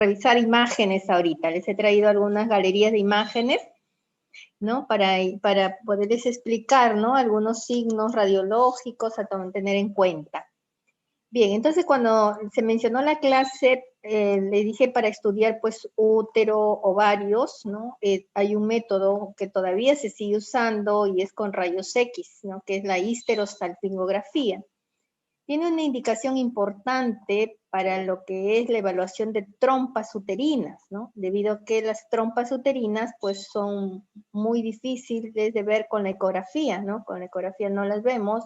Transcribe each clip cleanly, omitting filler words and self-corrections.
revisar imágenes ahorita. Les he traído algunas galerías de imágenes, ¿no? Para poderles explicar, ¿no? Algunos signos radiológicos a tener en cuenta. Bien, entonces cuando se mencionó la clase, le dije para estudiar pues útero, ovarios, ¿no? Hay un método que todavía se sigue usando y es con rayos X, ¿no? Que es la histerosalpingografía. Tiene una indicación importante para lo que es la evaluación de trompas uterinas, ¿no? Debido a que las trompas uterinas pues son muy difíciles de ver con la ecografía, ¿no? Con la ecografía no las vemos.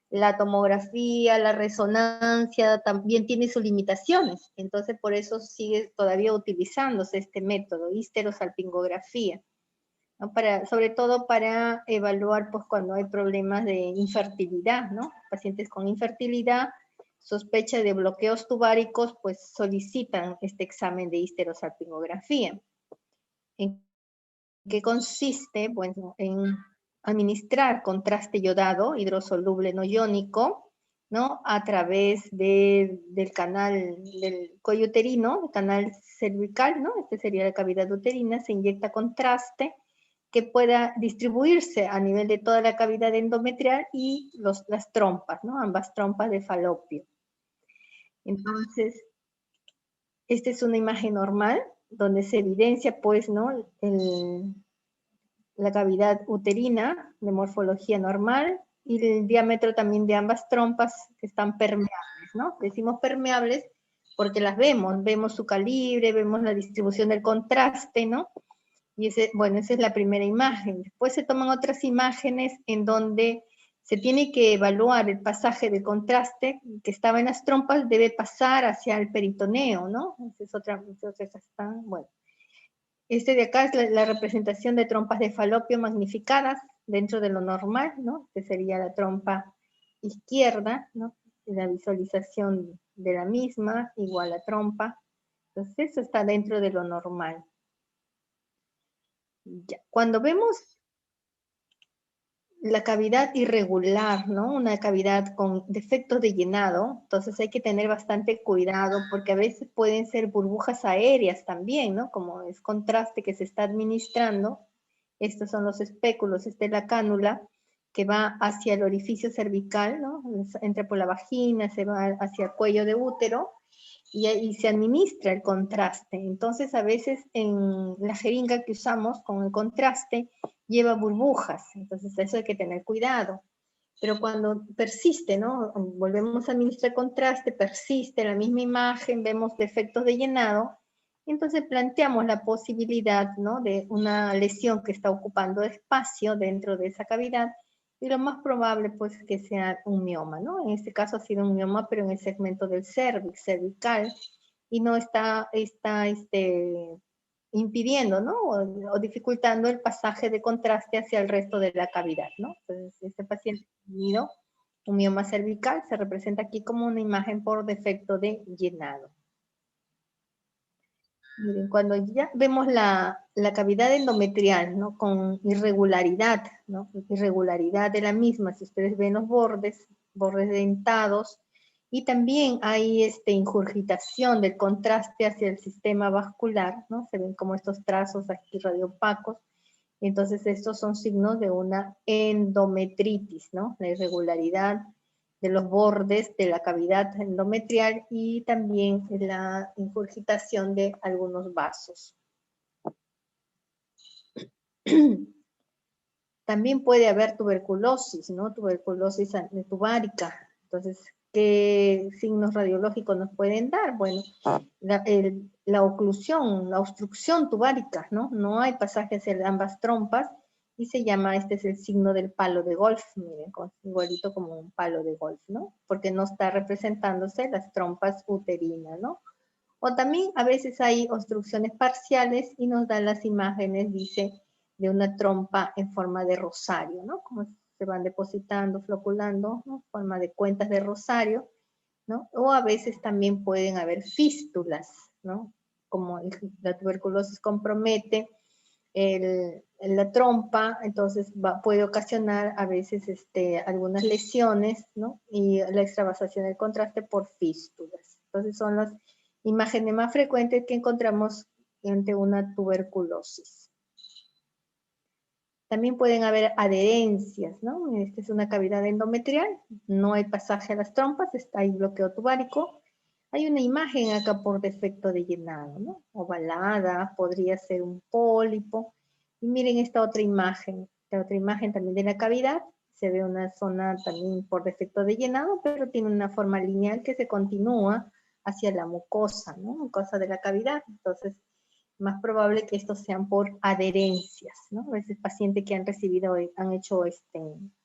La tomografía, la resonancia también tiene sus limitaciones, entonces por eso sigue todavía utilizándose este método, histerosalpingografía, ¿no? Sobre todo para evaluar pues cuando hay problemas de infertilidad, ¿no? Pacientes con infertilidad, sospecha de bloqueos tubáricos, pues solicitan este examen de histerosalpingografía. ¿En qué consiste? Bueno, en administrar contraste yodado, hidrosoluble no iónico, ¿no? A través del canal del cuello uterino, el canal cervical, ¿no? Este sería la cavidad uterina, se inyecta contraste que pueda distribuirse a nivel de toda la cavidad endometrial y las trompas, ¿no? Ambas trompas de falopio. Entonces, esta es una imagen normal, donde se evidencia, pues, ¿no? La cavidad uterina de morfología normal y el diámetro también de ambas trompas que están permeables, ¿no? Decimos permeables porque las vemos su calibre, vemos la distribución del contraste, ¿no? Y bueno, esa es la primera imagen. Después se toman otras imágenes en donde se tiene que evaluar el pasaje del contraste que estaba en las trompas, debe pasar hacia el peritoneo, ¿no? Esa es otra, bueno. Este de acá es la representación de trompas de falopio magnificadas dentro de lo normal, ¿no? Que sería la trompa izquierda, ¿no? La visualización de la misma, igual a trompa. Entonces eso está dentro de lo normal. Ya. Cuando vemos la cavidad irregular, ¿no? Una cavidad con defectos de llenado, entonces hay que tener bastante cuidado porque a veces pueden ser burbujas aéreas también, ¿no? Como es contraste que se está administrando. Estos son los espéculos, esta es la cánula que va hacia el orificio cervical, ¿no? Entra por la vagina, se va hacia el cuello de útero y se administra el contraste. Entonces a veces en la jeringa que usamos con el contraste lleva burbujas, entonces eso hay que tener cuidado. Pero cuando persiste, ¿no? Volvemos a administrar contraste, persiste la misma imagen, vemos defectos de llenado, entonces planteamos la posibilidad, ¿no? De una lesión que está ocupando espacio dentro de esa cavidad, y lo más probable pues que sea un mioma, ¿no? En este caso ha sido un mioma, pero en el segmento del cervix, cervical, y no está impidiendo, ¿no? O dificultando el pasaje de contraste hacia el resto de la cavidad, ¿no? Entonces, este paciente ha tenido un mioma cervical, se representa aquí como una imagen por defecto de llenado. Miren, cuando ya vemos la cavidad endometrial, ¿no? Con irregularidad, ¿no? Irregularidad de la misma, si ustedes ven los bordes dentados, y también hay ingurgitación del contraste hacia el sistema vascular, ¿no? Se ven como estos trazos aquí radiopacos, entonces estos son signos de una endometritis, ¿no? La irregularidad de los bordes de la cavidad endometrial y también la ingurgitación de algunos vasos. También puede haber tuberculosis, ¿no? Tuberculosis tubárica. Entonces, ¿qué signos radiológicos nos pueden dar? Bueno, la oclusión, la obstrucción tubárica, ¿no? No hay pasaje hacia ambas trompas y se llama, este es el signo del palo de golf, miren, igualito como un palo de golf, ¿no? Porque no está representándose las trompas uterinas, ¿no? O también a veces hay obstrucciones parciales y nos dan las imágenes, dice, de una trompa en forma de rosario, ¿no? Como se van depositando, floculando, ¿no? En forma de cuentas de rosario, ¿no? O a veces también pueden haber fístulas, ¿no? Como la tuberculosis compromete la trompa, entonces puede ocasionar a veces algunas lesiones, ¿no? Y la extravasación del contraste por fístulas. Entonces son las imágenes más frecuentes que encontramos ante una tuberculosis. También pueden haber adherencias, ¿no? Esta es una cavidad endometrial, no hay pasaje a las trompas, hay bloqueo tubárico. Hay una imagen acá por defecto de llenado, ¿no? Ovalada, podría ser un pólipo. Y miren esta otra imagen también de la cavidad. Se ve una zona también por defecto de llenado, pero tiene una forma lineal que se continúa hacia la mucosa, ¿no? Mucosa de la cavidad. Entonces, más probable que estos sean por adherencias, ¿no? A veces pacientes que han recibido, han hecho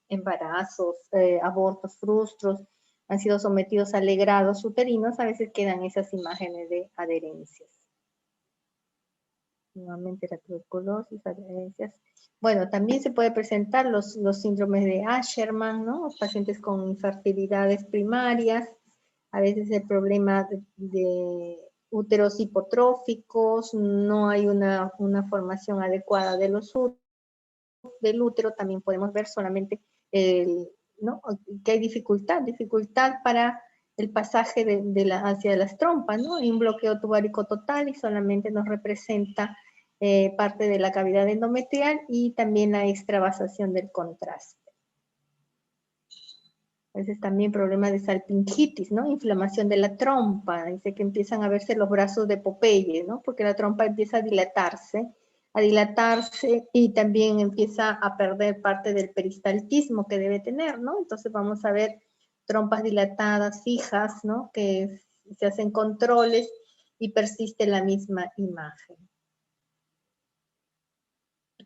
embarazos, abortos frustros, han sido sometidos a legrados uterinos, a veces quedan esas imágenes de adherencias. Nuevamente la tuberculosis, adherencias. Bueno, también se puede presentar los síndromes de Asherman, ¿no? Pacientes con infertilidades primarias, a veces el problema de úteros hipotróficos, no hay una formación adecuada de del útero, también podemos ver solamente ¿no? que hay dificultad para el pasaje hacia las trompas, ¿no? Hay un bloqueo tubárico total y solamente nos representa parte de la cavidad endometrial y también la extravasación del contraste. A veces también problemas de salpingitis, ¿no? Inflamación de la trompa, dice que empiezan a verse los brazos de Popeye, ¿no? Porque la trompa empieza a dilatarse y también empieza a perder parte del peristaltismo que debe tener, ¿no? Entonces vamos a ver trompas dilatadas, fijas, ¿no? Que se hacen controles y persiste la misma imagen.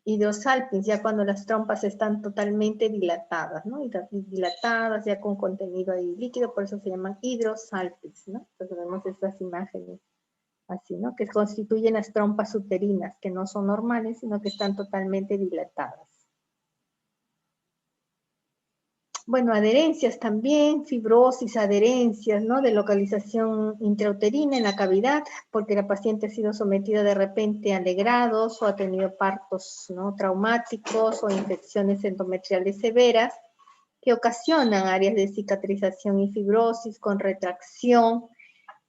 Hidrosalpins, ya cuando las trompas están totalmente dilatadas, ¿no? Dilatadas, ya con contenido ahí líquido, por eso se llaman hidrosalpins, ¿no? Entonces vemos estas imágenes así, ¿no? Que constituyen las trompas uterinas, que no son normales, sino que están totalmente dilatadas. Bueno, adherencias también, fibrosis, adherencias, ¿no? De localización intrauterina en la cavidad, porque la paciente ha sido sometida de repente a legrados o ha tenido partos, ¿no? Traumáticos o infecciones endometriales severas que ocasionan áreas de cicatrización y fibrosis con retracción.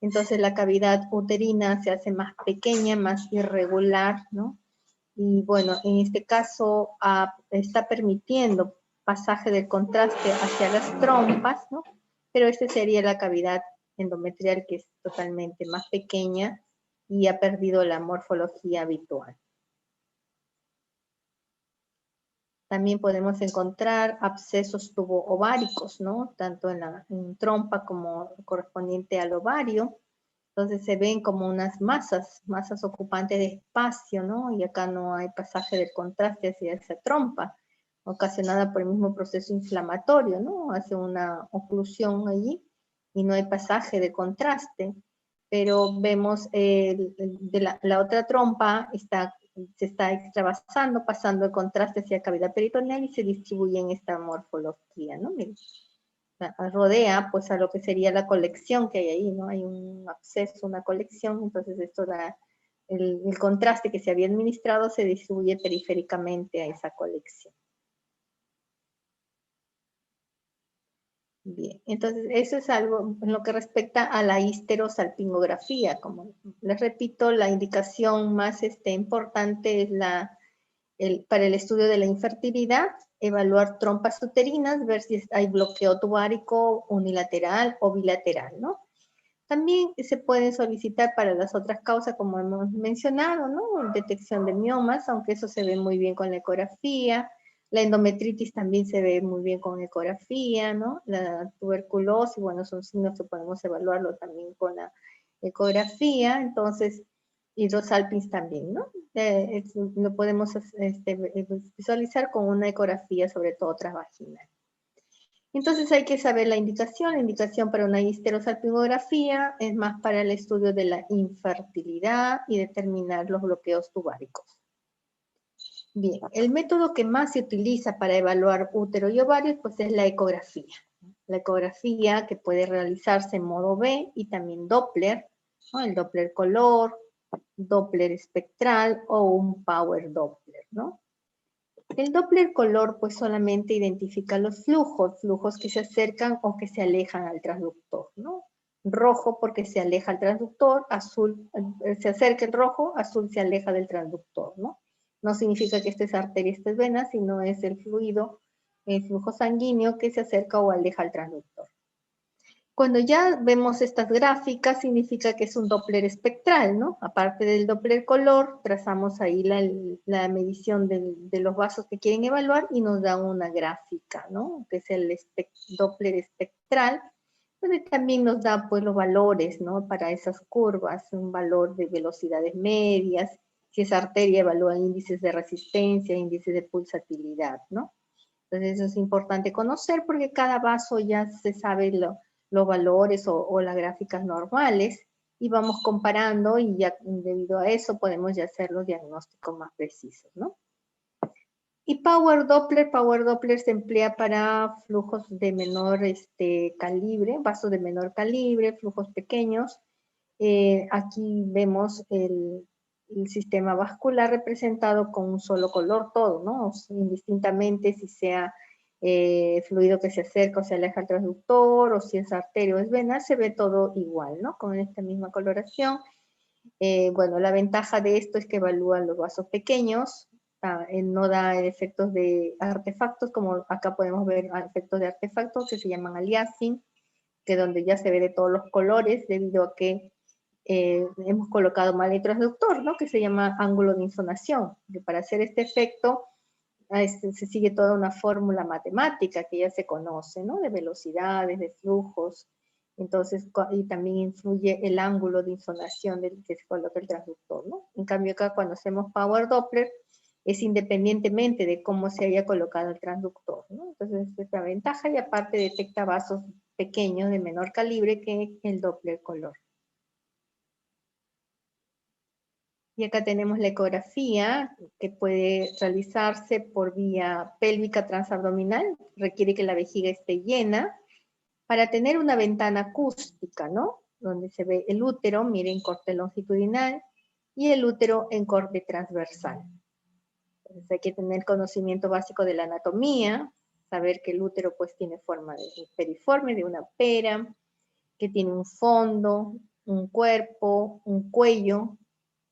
Entonces la cavidad uterina se hace más pequeña, más irregular, ¿no? Y bueno, en este caso está permitiendo pasaje del contraste hacia las trompas, ¿no? Pero esta sería la cavidad endometrial que es totalmente más pequeña y ha perdido la morfología habitual. También podemos encontrar abscesos tubo-ováricos, ¿no? Tanto en trompa como correspondiente al ovario. Entonces se ven como unas masas ocupantes de espacio, ¿no? Y acá no hay pasaje del contraste hacia esa trompa, ocasionada por el mismo proceso inflamatorio, ¿no? Hace una oclusión allí y no hay pasaje de contraste. Pero vemos la otra trompa se está extravasando, pasando el contraste hacia cavidad peritoneal y se distribuye en esta morfología, ¿no? Miren. Rodea pues a lo que sería la colección que hay ahí, ¿no? Hay un absceso, una colección, entonces esto da el contraste que se había administrado se distribuye periféricamente a esa colección. Bien, entonces eso es algo en lo que respecta a la histerosalpingografía. Como les repito, la indicación más importante es para el estudio de la infertilidad, evaluar trompas uterinas, ver si hay bloqueo tubárico unilateral o bilateral, ¿no? También se pueden solicitar para las otras causas, como hemos mencionado, ¿no? Detección de miomas, aunque eso se ve muy bien con la ecografía. La endometritis también se ve muy bien con ecografía, ¿no? La tuberculosis, bueno, son signos que podemos evaluarlo también con la ecografía. Entonces, hidrosalpins también, ¿no? Lo podemos visualizar con una ecografía, sobre todo transvaginal. Entonces hay que saber la indicación para una histerosalpingografía es más para el estudio de la infertilidad y determinar los bloqueos tubáricos. Bien, el método que más se utiliza para evaluar útero y ovarios pues es la ecografía. La ecografía que puede realizarse en modo B y también Doppler, ¿no? El Doppler color, Doppler espectral o un Power Doppler, ¿no? El Doppler color pues solamente identifica los flujos que se acercan o que se alejan al transductor, ¿no? rojo porque se aleja el transductor, azul se acerca el rojo, azul se aleja del transductor, ¿no? No significa que esta es arteria, esta es vena, sino es el fluido, el flujo sanguíneo que se acerca o aleja al transductor. Cuando ya vemos estas gráficas, significa que es un Doppler espectral, ¿no? Aparte del Doppler color, trazamos ahí la medición de los vasos que quieren evaluar y nos da una gráfica, ¿no? Que es el Doppler espectral, donde también nos da pues los valores, ¿no? Para esas curvas, un valor de velocidades medias, si esa arteria evalúa índices de resistencia, índices de pulsatilidad, ¿no? Entonces eso es importante conocer porque cada vaso ya se sabe los valores o las gráficas normales y vamos comparando y ya debido a eso podemos ya hacer los diagnósticos más precisos, ¿no? Y Power Doppler se emplea para flujos de menor calibre, vasos de menor calibre, flujos pequeños. Aquí vemos el sistema vascular representado con un solo color todo, ¿no? Indistintamente si sea fluido que se acerca o se aleja al transductor, o si es arteria o es vena, se ve todo igual, ¿no? Con esta misma coloración. Bueno, la ventaja de esto es que evalúa los vasos pequeños, no da efectos de artefactos, como acá podemos ver efectos de artefactos que se llaman aliasing, que donde ya se ve de todos los colores debido a que hemos colocado mal el transductor, ¿no? Que se llama ángulo de insonación. Que para hacer este efecto se sigue toda una fórmula matemática que ya se conoce, ¿no? De velocidades, de flujos. Entonces, y también influye el ángulo de insonación del que se coloca el transductor, ¿no? En cambio acá cuando hacemos Power Doppler es independientemente de cómo se haya colocado el transductor, ¿no? Entonces es la ventaja y aparte detecta vasos pequeños de menor calibre que el Doppler color. Y acá tenemos la ecografía que puede realizarse por vía pélvica transabdominal, requiere que la vejiga esté llena, para tener una ventana acústica, ¿no? Donde se ve el útero, miren, corte longitudinal, y el útero en corte transversal. Entonces hay que tener conocimiento básico de la anatomía, saber que el útero pues tiene forma de periforme, de una pera, que tiene un fondo, un cuerpo, un cuello,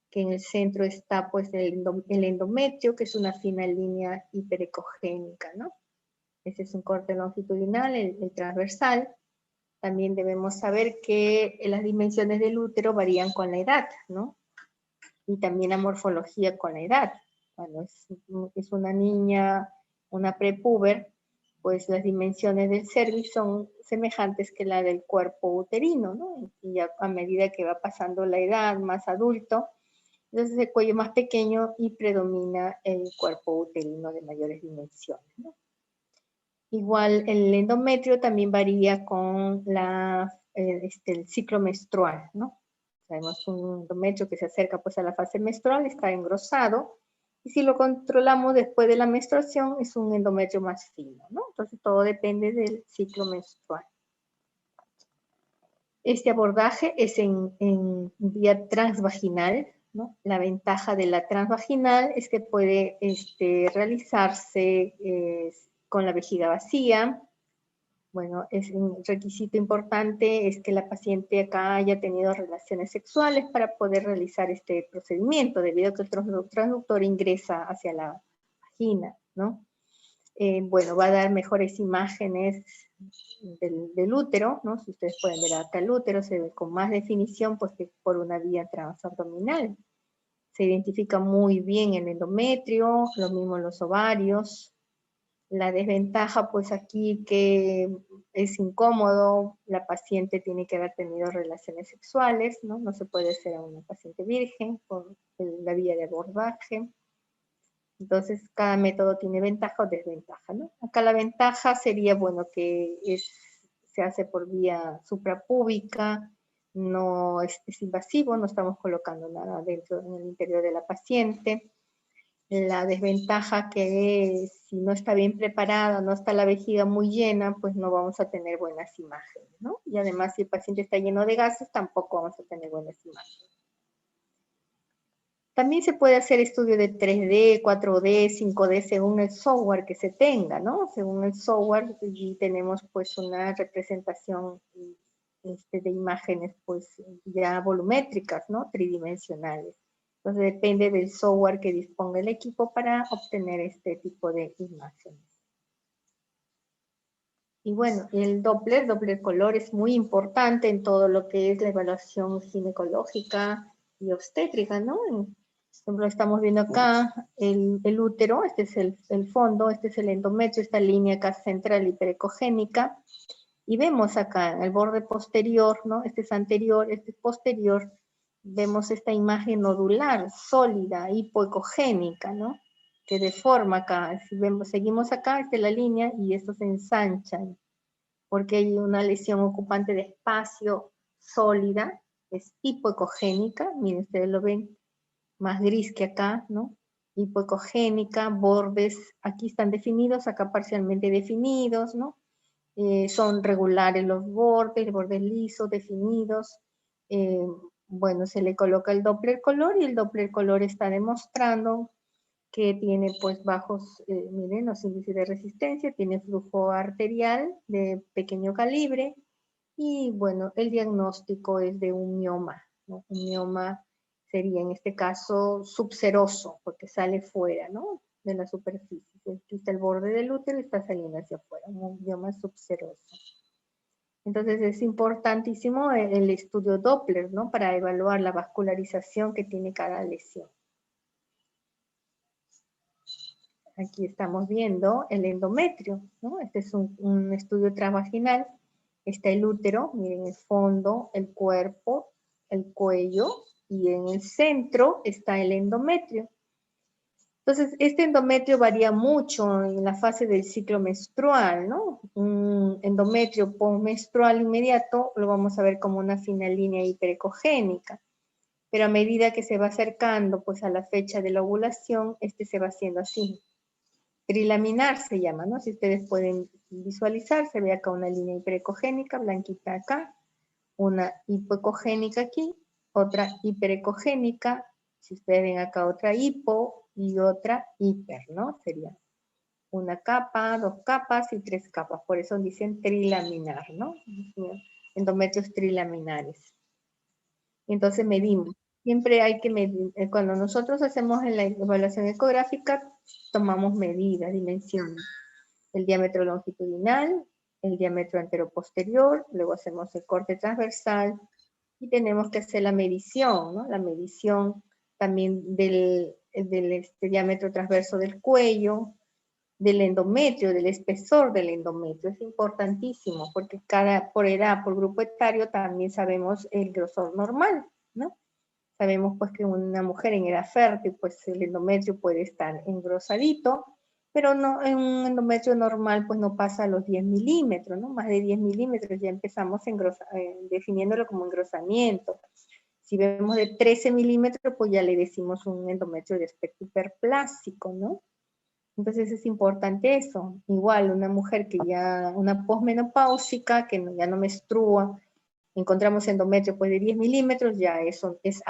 que en el centro está pues el endometrio, que es una fina línea hiperecogénica, ¿no? Ese es un corte longitudinal, el transversal. También debemos saber que las dimensiones del útero varían con la edad, ¿no? Y también la morfología con la edad. Cuando es una niña, una prepúber, pues las dimensiones del cervix son semejantes que la del cuerpo uterino, ¿no? Y ya a medida que va pasando la edad, más adulto, entonces el cuello más pequeño y predomina el cuerpo uterino de mayores dimensiones, ¿no? Igual el endometrio también varía con el ciclo menstrual, ¿no? Tenemos un endometrio que se acerca pues a la fase menstrual, está engrosado, y si lo controlamos después de la menstruación es un endometrio más fino, ¿no? Entonces todo depende del ciclo menstrual. Este abordaje es en vía transvaginal, ¿no? La ventaja de la transvaginal es que puede realizarse con la vejiga vacía. Bueno, es un requisito importante es que la paciente acá haya tenido relaciones sexuales para poder realizar este procedimiento, debido a que el transductor ingresa hacia la vagina, ¿no? Bueno, va a dar mejores imágenes del útero, ¿no? Si ustedes pueden ver acá el útero, se ve con más definición pues que por una vía transabdominal. Se identifica muy bien el endometrio, lo mismo los ovarios. La desventaja pues aquí que es incómodo, la paciente tiene que haber tenido relaciones sexuales, ¿no? No se puede hacer a una paciente virgen por la vía de abordaje. Entonces, cada método tiene ventaja o desventaja, ¿no? Acá la ventaja sería, bueno, que se hace por vía suprapúbica, no es invasivo, no estamos colocando nada dentro, en el interior de la paciente. La desventaja que es, si no está bien preparada, no está la vejiga muy llena, pues no vamos a tener buenas imágenes, ¿no? Y además, si el paciente está lleno de gases, tampoco vamos a tener buenas imágenes. También se puede hacer estudio de 3D, 4D, 5D, según el software que se tenga, ¿no? Según el software, y tenemos pues una representación de imágenes pues ya volumétricas, ¿no? Tridimensionales. Entonces depende del software que disponga el equipo para obtener este tipo de imágenes. Y bueno, el Doppler color es muy importante en todo lo que es la evaluación ginecológica y obstétrica, ¿no? Por ejemplo, estamos viendo acá el útero, este es el fondo, este es el endometrio, esta línea acá central hiperecogénica, y vemos acá en el borde posterior, ¿no? Este es anterior, este es posterior, vemos esta imagen nodular, sólida, hipoecogénica, ¿no? Que deforma acá, si vemos, seguimos acá, esta es la línea, y esto se ensancha, porque hay una lesión ocupante de espacio sólida, es hipoecogénica, miren, ustedes lo ven más gris que acá, ¿no? Hipoecogénica, bordes, aquí están definidos, acá parcialmente definidos, ¿no? Son regulares los bordes lisos, definidos. Bueno, se le coloca el Doppler color y el Doppler color está demostrando que tiene pues bajos, miren, los índices de resistencia, tiene flujo arterial de pequeño calibre y bueno, el diagnóstico es de un mioma, ¿no? Un mioma sería en este caso subseroso, porque sale fuera, ¿no? De la superficie. Aquí está el borde del útero y está saliendo hacia afuera, un mioma subseroso. Entonces es importantísimo el estudio Doppler, ¿no? Para evaluar la vascularización que tiene cada lesión. Aquí estamos viendo el endometrio, ¿no? Este es un estudio transvaginal. Está el útero, miren el fondo, el cuerpo, el cuello, y en el centro está el endometrio. Entonces, este endometrio varía mucho en la fase del ciclo menstrual, ¿no? Un endometrio postmenstrual inmediato lo vamos a ver como una fina línea hiperecogénica, pero a medida que se va acercando pues, a la fecha de la ovulación, este se va haciendo así. Trilaminar se llama, ¿no? Si ustedes pueden visualizar, se ve acá una línea hiperecogénica, blanquita acá, una hipoecogénica aquí, otra hiperecogénica, si ustedes ven acá otra hipo y otra hiper, ¿no? Sería una capa, 2 capas y 3 capas, por eso dicen trilaminar, ¿no? Endometrios trilaminares. Entonces medimos. Siempre hay que medir, cuando nosotros hacemos en la evaluación ecográfica, tomamos medidas, dimensiones. El diámetro longitudinal, el diámetro anteroposterior, luego hacemos el corte transversal y tenemos que hacer la medición, ¿no? La medición también del diámetro transverso del cuello, del endometrio, del espesor del endometrio. Es importantísimo porque por edad, por grupo etario, también sabemos el grosor normal, ¿no? Sabemos pues que una mujer en edad fértil, pues el endometrio puede estar engrosadito, pero no, en un endometrio normal pues no pasa a los 10 milímetros, ¿no? Más de 10 milímetros ya empezamos definiéndolo como engrosamiento. Si vemos de 13 milímetros, pues ya le decimos un endometrio de aspecto hiperplásico, ¿no? Entonces es importante eso. Igual una mujer que ya, una posmenopáusica, que ya no menstrua, encontramos endometrio pues de 10 milímetros, ya eso es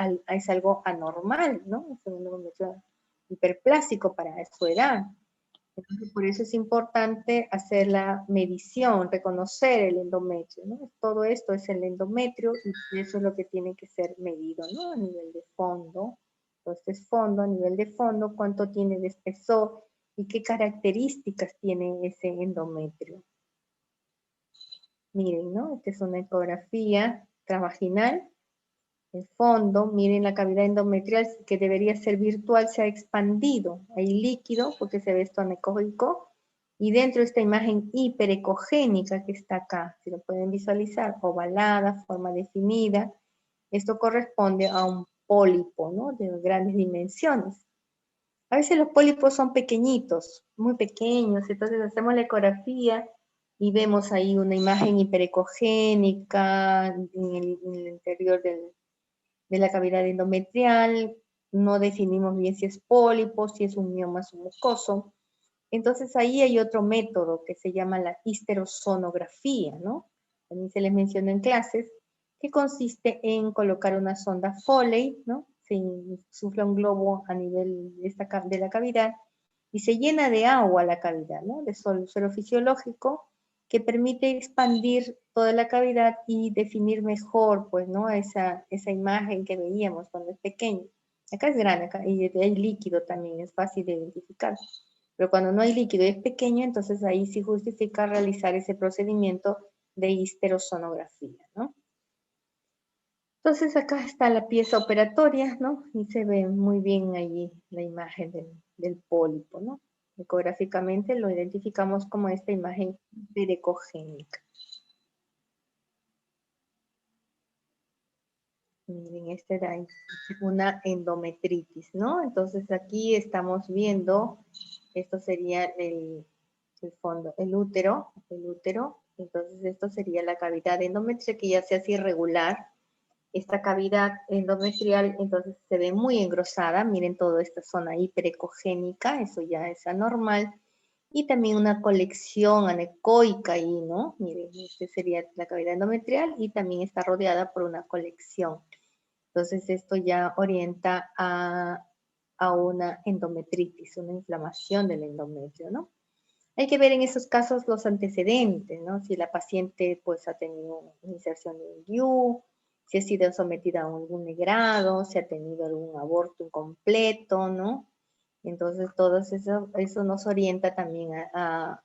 algo anormal, ¿no? Es un endometrio hiperplásico para su edad. Entonces, por eso es importante hacer la medición, reconocer el endometrio, ¿no? Todo esto es el endometrio y eso es lo que tiene que ser medido, ¿no? A nivel de fondo. Entonces, fondo, a nivel de fondo, cuánto tiene de espesor y qué características tiene ese endometrio. Miren, ¿no? Esta es una ecografía transvaginal. El fondo, miren la cavidad endometrial que debería ser virtual, se ha expandido. Hay líquido porque se ve esto anecoico. Y dentro de esta imagen hiperecogénica que está acá, si lo pueden visualizar, ovalada, forma definida, esto corresponde a un pólipo, ¿no? De grandes dimensiones. A veces los pólipos son pequeñitos, muy pequeños, entonces hacemos la ecografía y vemos ahí una imagen hiperecogénica en el interior de la cavidad endometrial, no definimos bien si es pólipo, si es un mioma submucoso. Entonces ahí hay otro método que se llama la histerosonografía, ¿no? También se les mencionó en clases, que consiste en colocar una sonda Foley, ¿no? Se insufla un globo a nivel de la cavidad y se llena de agua la cavidad, ¿no? De suelo fisiológico, que permite expandir toda la cavidad y definir mejor, pues, ¿no? Esa imagen que veíamos cuando es pequeño. Acá es grande, acá, y hay líquido también, es fácil de identificar. Pero cuando no hay líquido y es pequeño, entonces ahí sí justifica realizar ese procedimiento de histerosonografía, ¿no? Entonces acá está la pieza operatoria, ¿no? Y se ve muy bien allí la imagen del pólipo, ¿no? Ecográficamente lo identificamos como esta imagen hiperecogénica. Miren, esta era una endometritis, ¿no? Entonces aquí estamos viendo, esto sería el fondo, el útero. Entonces esto sería la cavidad endometrial que ya se hace irregular. Esta cavidad endometrial entonces se ve muy engrosada, miren toda esta zona hiperecogénica, eso ya es anormal. Y también una colección anecoica ahí, ¿no? Miren, esta sería la cavidad endometrial y también está rodeada por una colección. Entonces esto ya orienta a una endometritis, una inflamación del endometrio, ¿no? Hay que ver en esos casos los antecedentes, ¿no? Si la paciente pues ha tenido una inserción de un DIU, si ha sido sometida a algún negrado, si ha tenido algún aborto incompleto, ¿no? Entonces todo eso nos orienta también a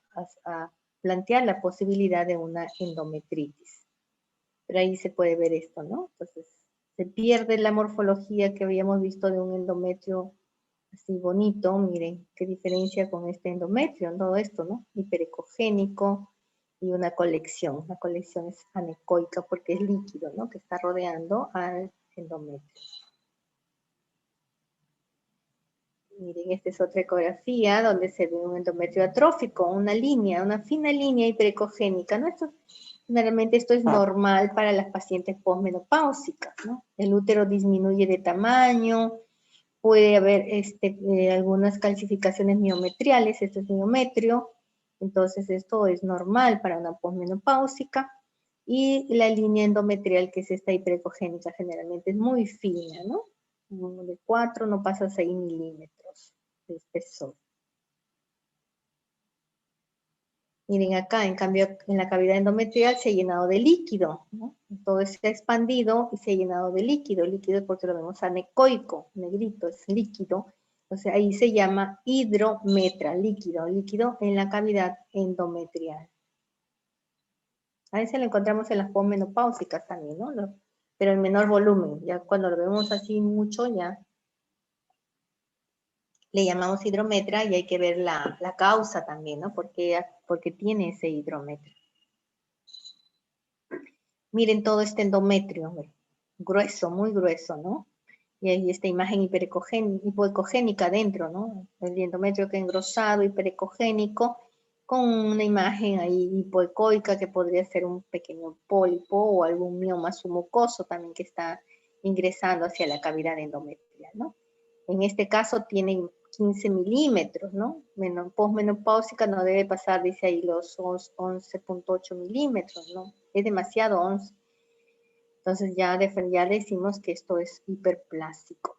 plantear la posibilidad de una endometritis. Pero ahí se puede ver esto, ¿no? Entonces se pierde la morfología que habíamos visto de un endometrio así bonito, miren qué diferencia con este endometrio, todo esto, ¿no? Hiperecogénico y una colección. La colección es anecoica porque es líquido, ¿no? Que está rodeando al endometrio. Miren, esta es otra ecografía donde se ve un endometrio atrófico, una línea, una fina línea hiperecogénica, ¿no? Generalmente esto es normal para las pacientes posmenopáusicas, ¿no? El útero disminuye de tamaño, puede haber algunas calcificaciones miometriales, esto es miometrio, entonces esto es normal para una posmenopáusica, y la línea endometrial, que es esta hiperecogénica, generalmente es muy fina, ¿no? De 4 no pasa a 6 milímetros de espesor. Miren acá, en cambio, en la cavidad endometrial se ha llenado de líquido, ¿no? Todo se ha expandido y se ha llenado de líquido. Líquido porque lo vemos anecoico, negrito, es líquido. O sea, ahí se llama hidrometra, líquido en la cavidad endometrial. A veces lo encontramos en las posmenopáusicas también, ¿no? Pero en menor volumen. Ya cuando lo vemos así mucho, ya le llamamos hidrometra y hay que ver la causa también, ¿no? Porque tiene ese hidrometra. Miren todo este endometrio, grueso, muy grueso, ¿no? Y ahí esta imagen hipoecogénica dentro, ¿no? El endometrio que engrosado, hiperecogénico, con una imagen ahí hipoecoica que podría ser un pequeño pólipo o algún mioma submucoso también que está ingresando hacia la cavidad endometrial, ¿no? En este caso tiene 15 milímetros, ¿no? Posmenopáusica no debe pasar, dice ahí, los 11.8 milímetros, ¿no? Es demasiado 11. Entonces ya decimos que esto es hiperplástico.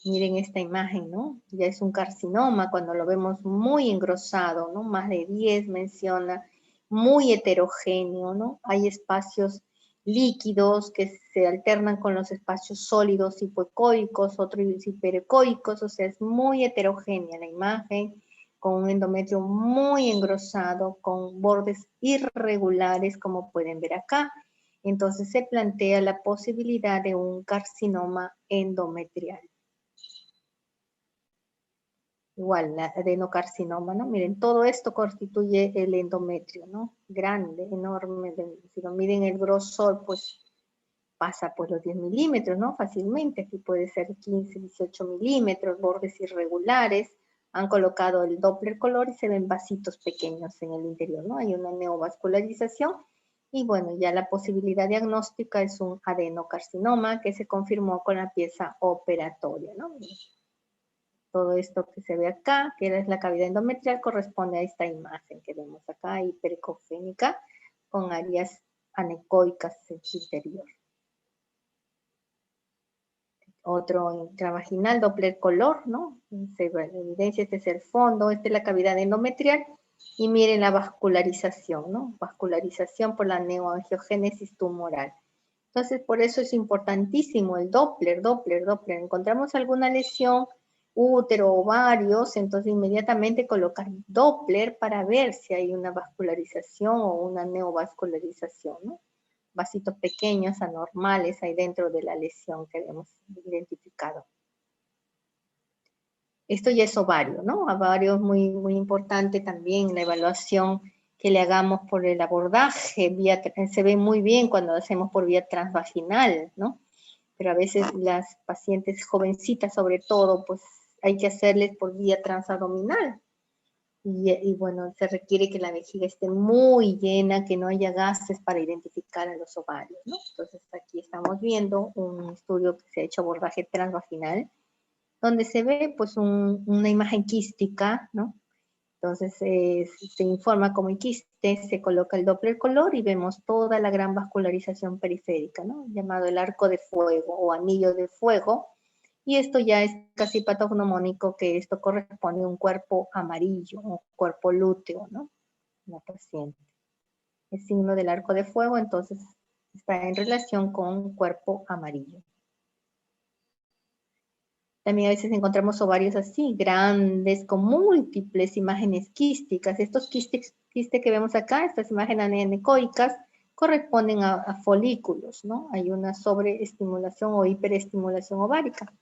Miren esta imagen, ¿no? Ya es un carcinoma cuando lo vemos muy engrosado, ¿no? Más de 10 menciona, muy heterogéneo, ¿no? Hay espacios líquidos que se alternan con los espacios sólidos hipoecoicos, otros hiperecoicos, o sea, es muy heterogénea la imagen, con un endometrio muy engrosado, con bordes irregulares, como pueden ver acá. Entonces se plantea la posibilidad de un carcinoma endometrial. Igual, la adenocarcinoma, ¿no? Miren, todo esto constituye el endometrio, ¿no? Grande, enorme. Si lo miden el grosor, pues pasa por los 10 milímetros, ¿no? Fácilmente, aquí puede ser 15, 18 milímetros, bordes irregulares. Han colocado el Doppler color y se ven vasitos pequeños en el interior, ¿no? Hay una neovascularización y bueno, ya la posibilidad diagnóstica es un adenocarcinoma que se confirmó con la pieza operatoria, ¿no? Todo esto que se ve acá, que es la cavidad endometrial, corresponde a esta imagen que vemos acá, hiperecogénica, con áreas anecoicas en su interior. Otro intravaginal, Doppler color, ¿no? Se evidencia, este es el fondo, esta es la cavidad endometrial, y miren la vascularización, ¿no? Vascularización por la neoangiogénesis tumoral. Entonces, por eso es importantísimo el Doppler. Encontramos alguna lesión, útero, ovarios, entonces inmediatamente colocar Doppler para ver si hay una vascularización o una neovascularización, ¿no? Vasitos pequeños, anormales, ahí dentro de la lesión que habíamos identificado. Esto ya es ovario, ¿no? Ovario es muy, muy importante también, la evaluación que le hagamos por el abordaje, se ve muy bien cuando lo hacemos por vía transvaginal, ¿no? Pero a veces las pacientes jovencitas, sobre todo, pues hay que hacerles por vía transabdominal. Y bueno, se requiere que la vejiga esté muy llena, que no haya gases para identificar a los ovarios, ¿no? Entonces aquí estamos viendo un estudio que se ha hecho abordaje transvaginal, donde se ve pues una imagen quística, ¿no? Entonces se informa como quiste, se coloca el Doppler color y vemos toda la gran vascularización periférica, ¿no? Llamado el arco de fuego o anillo de fuego. Y esto ya es casi patognomónico, que esto corresponde a un cuerpo amarillo, un cuerpo lúteo, ¿no? La paciente. El signo del arco de fuego, entonces, está en relación con un cuerpo amarillo. También a veces encontramos ovarios así, grandes, con múltiples imágenes quísticas. Estos quistes que vemos acá, estas imágenes anecoicas, corresponden a folículos, ¿no? Hay una sobreestimulación o hiperestimulación ovárica.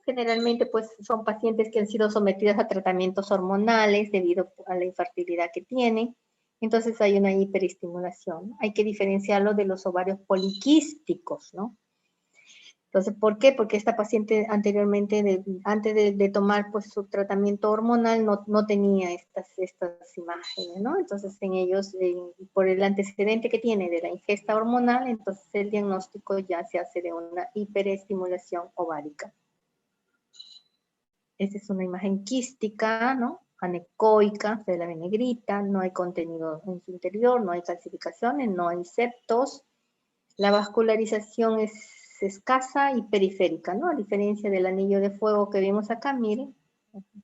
Generalmente pues son pacientes que han sido sometidas a tratamientos hormonales debido a la infertilidad que tienen. Entonces hay una hiperestimulación. Hay que diferenciarlo de los ovarios poliquísticos, ¿no? Entonces, ¿por qué? Porque esta paciente anteriormente, antes de tomar pues su tratamiento hormonal, no tenía estas imágenes, ¿no? Entonces en ellos, por el antecedente que tiene de la ingesta hormonal, entonces el diagnóstico ya se hace de una hiperestimulación ovárica. Esta es una imagen quística, ¿no? Anecoica, se la ve negrita, no hay contenido en su interior, no hay calcificaciones, no hay septos. La vascularización es escasa y periférica, ¿no? A diferencia del anillo de fuego que vimos acá, miren,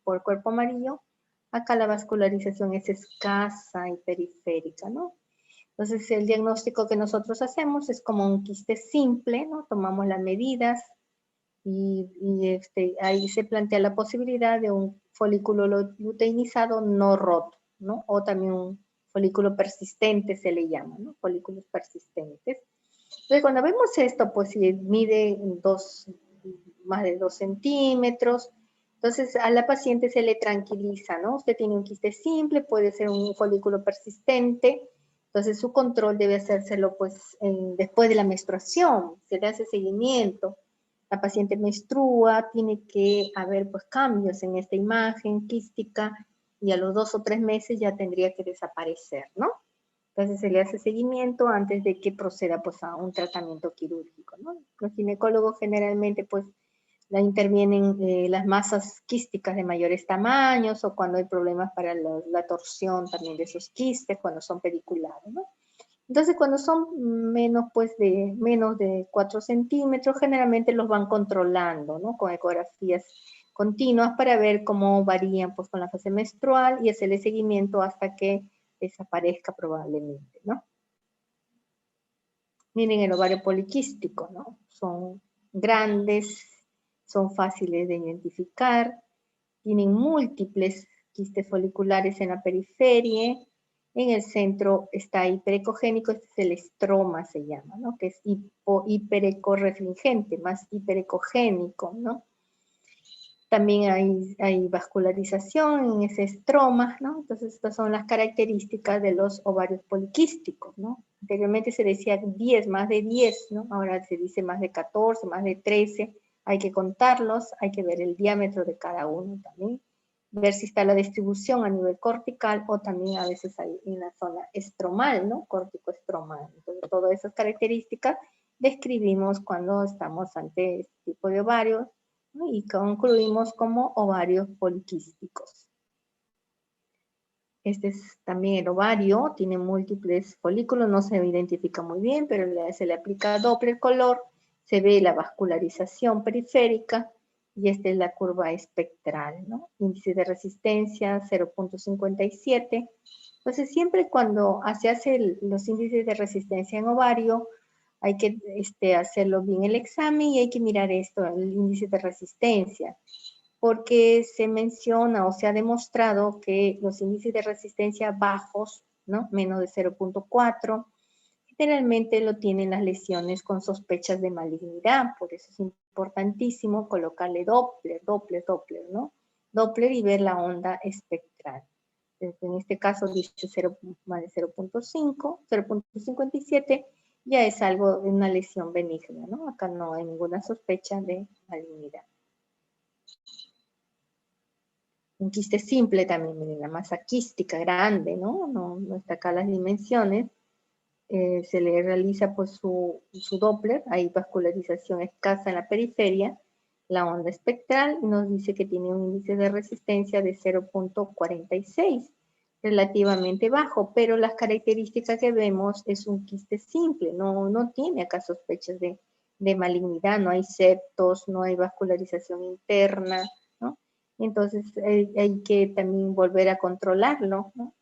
por cuerpo amarillo, acá la vascularización es escasa y periférica, ¿no? Entonces el diagnóstico que nosotros hacemos es como un quiste simple, ¿no? Tomamos las medidas, y ahí se plantea la posibilidad de un folículo luteinizado no roto, ¿no? O también un folículo persistente se le llama, ¿no? Folículos persistentes. Entonces, cuando vemos esto, pues si mide más de 2 centímetros, entonces a la paciente se le tranquiliza, ¿no? Usted tiene un quiste simple, puede ser un folículo persistente, entonces su control debe hacérselo pues después de la menstruación, se le hace seguimiento. La paciente menstrua, tiene que haber pues cambios en esta imagen quística y a los 2 o 3 meses ya tendría que desaparecer, ¿no? Entonces se le hace seguimiento antes de que proceda pues a un tratamiento quirúrgico, ¿no? Los ginecólogos generalmente pues la intervienen las masas quísticas de mayores tamaños o cuando hay problemas para la torsión también de esos quistes, cuando son pediculares, ¿no? Entonces, cuando son menos de 4 centímetros, generalmente los van controlando, ¿no? Con ecografías continuas para ver cómo varían pues, con la fase menstrual y hacerle seguimiento hasta que desaparezca probablemente, ¿no? Miren el ovario poliquístico, ¿no? Son grandes, son fáciles de identificar, tienen múltiples quistes foliculares en la periferia. En el centro está hiperecogénico, este es el estroma, se llama, ¿no? Que es hiperecorefringente, más hiperecogénico, ¿no? También hay vascularización en ese estroma, ¿no? Entonces, estas son las características de los ovarios poliquísticos, ¿no? Anteriormente se decía 10, más de 10, ¿no? Ahora se dice más de 14, más de 13. Hay que contarlos, hay que ver el diámetro de cada uno también, ver si está la distribución a nivel cortical o también a veces hay en la zona estromal, ¿no? Córtico-estromal. Entonces, todas esas características describimos cuando estamos ante este tipo de ovarios, ¿no? Y concluimos como ovarios poliquísticos. Este es también el ovario, tiene múltiples folículos, no se identifica muy bien, pero se le aplica Doppler color, se ve la vascularización periférica y esta es la curva espectral, ¿no? Índice de resistencia 0.57. Entonces, siempre cuando se hacen los índices de resistencia en ovario, hay que hacerlo bien el examen y hay que mirar esto, el índice de resistencia, porque se menciona o se ha demostrado que los índices de resistencia bajos, ¿no? Menos de 0.4, generalmente lo tienen las lesiones con sospechas de malignidad, por eso es importantísimo colocarle Doppler, ¿no? Doppler y ver la onda espectral. En este caso, dicho más de 0.5, 0.57, ya es algo de una lesión benigna, ¿no? Acá no hay ninguna sospecha de malignidad. Un quiste simple también, miren, la masa quística grande, ¿no? No está acá las dimensiones. Se le realiza pues su Doppler, hay vascularización escasa en la periferia, la onda espectral nos dice que tiene un índice de resistencia de 0.46, relativamente bajo, pero las características que vemos es un quiste simple, no tiene acá sospechas de malignidad, no hay septos, no hay vascularización interna, ¿no? Entonces hay que también volver a controlarlo, ¿no?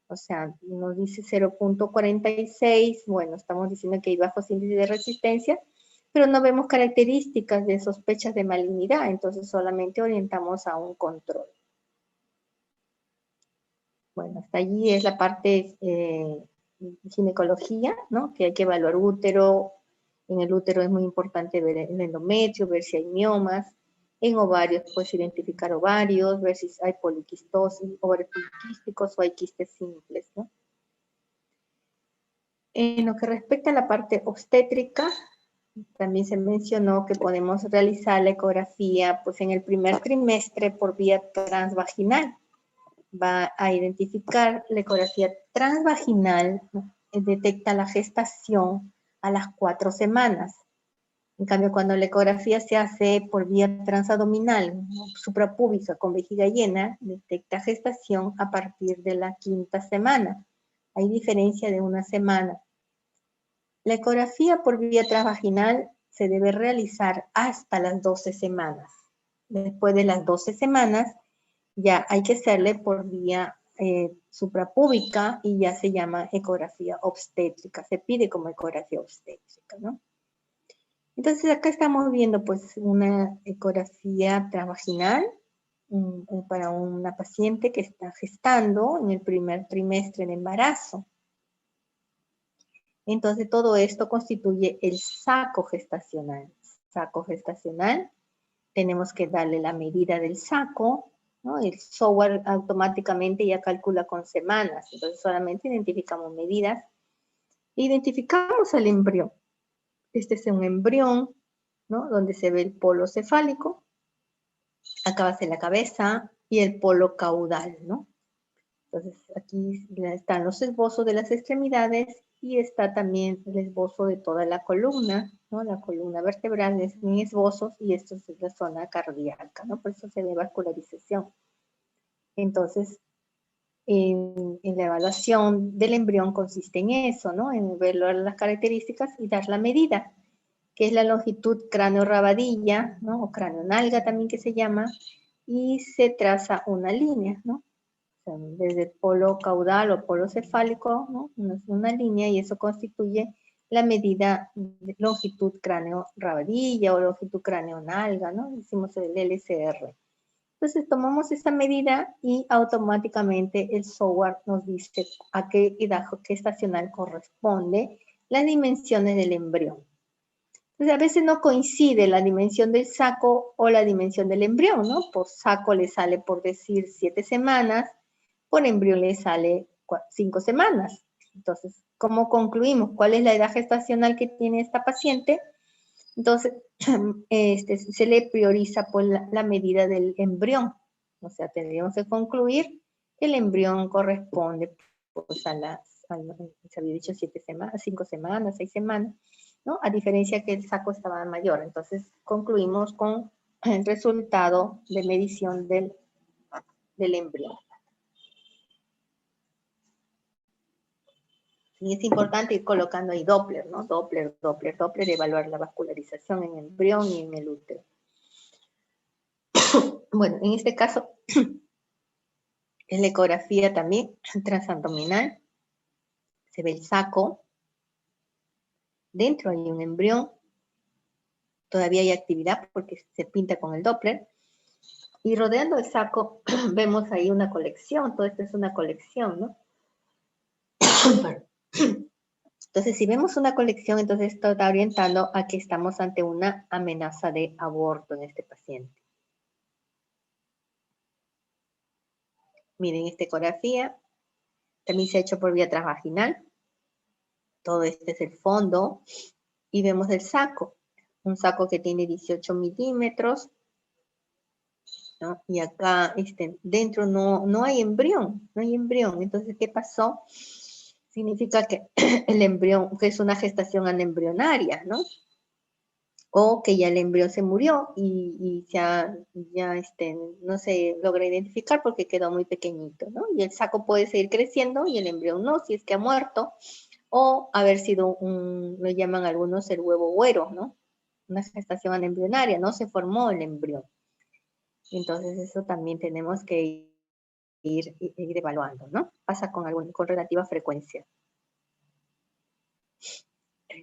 O sea, nos dice 0.46, bueno, estamos diciendo que hay bajos índices de resistencia, pero no vemos características de sospechas de malignidad, entonces solamente orientamos a un control. Bueno, hasta allí es la parte ginecología, ¿no? Que hay que evaluar útero. En el útero es muy importante ver el endometrio, ver si hay miomas. En ovarios, pues identificar ovarios, ver si hay poliquistosis, ovarios poliquísticos o hay quistes simples, ¿no? En lo que respecta a la parte obstétrica, también se mencionó que podemos realizar la ecografía pues, en el primer trimestre por vía transvaginal. Va a identificar la ecografía transvaginal, ¿no? Detecta la gestación a las 4 semanas. En cambio, cuando la ecografía se hace por vía transabdominal, ¿no? Suprapúbica con vejiga llena, detecta gestación a partir de la 5ª semana. Hay diferencia de 1 semana. La ecografía por vía transvaginal se debe realizar hasta las 12 semanas. Después de las 12 semanas, ya hay que hacerle por vía suprapúbica y ya se llama ecografía obstétrica. Se pide como ecografía obstétrica, ¿no? Entonces acá estamos viendo pues una ecografía transvaginal para una paciente que está gestando en el primer trimestre de embarazo. Entonces todo esto constituye el saco gestacional. Saco gestacional, tenemos que darle la medida del saco, ¿no? El software automáticamente ya calcula con semanas, entonces solamente identificamos medidas. Identificamos el embrión. Este es un embrión, ¿no? Donde se ve el polo cefálico, acá va a ser la cabeza y el polo caudal, ¿no? Entonces aquí están los esbozos de las extremidades y está también el esbozo de toda la columna, ¿no? La columna vertebral es en esbozos y esto es la zona cardíaca, ¿no? Por eso se ve vascularización. Entonces, en la evaluación del embrión consiste en eso, ¿no? En ver las características y dar la medida, que es la longitud cráneo-rabadilla, ¿no? O cráneo-nalga también que se llama, y se traza una línea, ¿no? Desde el polo caudal o polo cefálico, ¿no? Una línea y eso constituye la medida de longitud cráneo-rabadilla o longitud cráneo-nalga, ¿no? Decimos el LCR. Entonces tomamos esa medida y automáticamente el software nos dice a qué edad gestacional corresponde las dimensiones del embrión. Entonces a veces no coincide la dimensión del saco o la dimensión del embrión, ¿no? Por saco le sale por decir 7 semanas, por embrión le sale 5 semanas. Entonces, ¿cómo concluimos? ¿Cuál es la edad gestacional que tiene esta paciente? Entonces, se le prioriza por la medida del embrión. O sea, tendríamos que concluir que el embrión corresponde pues, se había dicho 7 semanas, 5 semanas, 6 semanas, ¿no? A diferencia que el saco estaba mayor. Entonces, concluimos con el resultado de medición del embrión. Y es importante ir colocando ahí Doppler, ¿no? Doppler, Doppler, Doppler, evaluar la vascularización en el embrión y en el útero. Bueno, en este caso, en la ecografía también transabdominal, se ve el saco, dentro hay un embrión, todavía hay actividad porque se pinta con el Doppler, y rodeando el saco vemos ahí una colección, todo esto es una colección, ¿no? Entonces, si vemos una colección, entonces esto está orientando a que estamos ante una amenaza de aborto en este paciente. Miren, esta ecografía también se ha hecho por vía transvaginal. Todo este es el fondo. Y vemos el saco. Un saco que tiene 18 milímetros. ¿No? Y acá dentro no hay embrión. No hay embrión. Entonces, ¿qué pasó? Significa que el embrión, que es una gestación anembrionaria, ¿no? O que ya el embrión se murió y ya no se logra identificar porque quedó muy pequeñito, ¿no? Y el saco puede seguir creciendo y el embrión no, si es que ha muerto, o haber sido lo llaman algunos el huevo güero, ¿no? Una gestación anembrionaria, no se formó el embrión. Entonces eso también tenemos que ir evaluando, ¿no? Pasa con relativa frecuencia.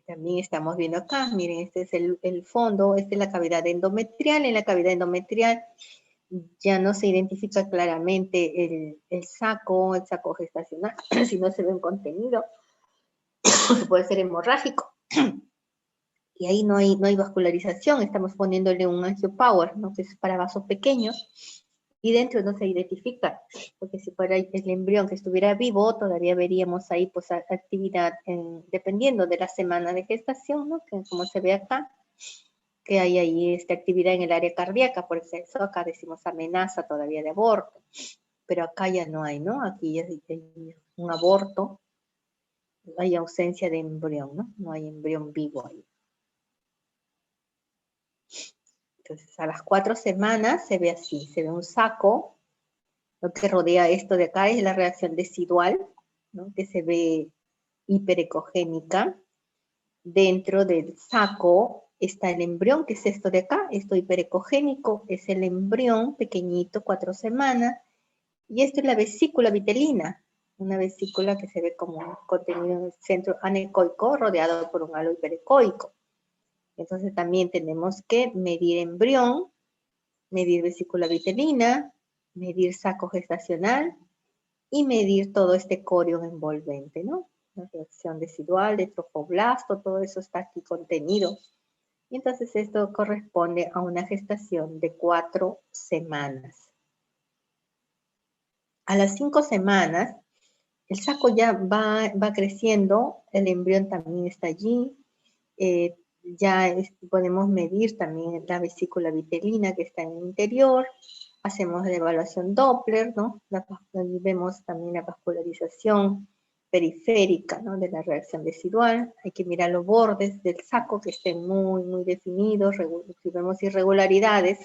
También estamos viendo acá, miren, este es el fondo, esta es la cavidad endometrial. En la cavidad endometrial ya no se identifica claramente el saco gestacional, si no se ve un contenido, puede ser hemorrágico. Y ahí no hay vascularización, estamos poniéndole un angiopower, ¿no? Que es para vasos pequeños, y dentro no se identifica, porque si fuera el embrión que estuviera vivo, todavía veríamos ahí pues actividad, dependiendo de la semana de gestación, ¿no? Que como se ve acá, que hay ahí actividad en el área cardíaca, por eso acá decimos amenaza todavía de aborto, pero acá ya no hay, ¿no? Aquí ya hay un aborto, hay ausencia de embrión, ¿no? No hay embrión vivo ahí. Entonces, a las 4 semanas se ve así, se ve un saco. Lo que rodea esto de acá es la reacción decidual, ¿no? Que se ve hiperecogénica. Dentro del saco está el embrión, que es esto de acá, esto hiperecogénico, es el embrión pequeñito, 4 semanas, y esto es la vesícula vitelina, una vesícula que se ve como un contenido en el centro anecoico rodeado por un halo hiperecoico. Entonces también tenemos que medir embrión, medir vesícula vitelina, medir saco gestacional y medir todo este corion envolvente, ¿no? La reacción decidual, de trofoblasto, todo eso está aquí contenido. Y entonces esto corresponde a una gestación de 4 semanas. A las 5 semanas, el saco ya va creciendo, el embrión también está allí, ya podemos medir también la vesícula vitelina que está en el interior, hacemos la evaluación Doppler, ¿no? Vemos también la vascularización periférica, ¿no? De la reacción decidual. Hay que mirar los bordes del saco que estén muy, muy definidos. Si vemos irregularidades,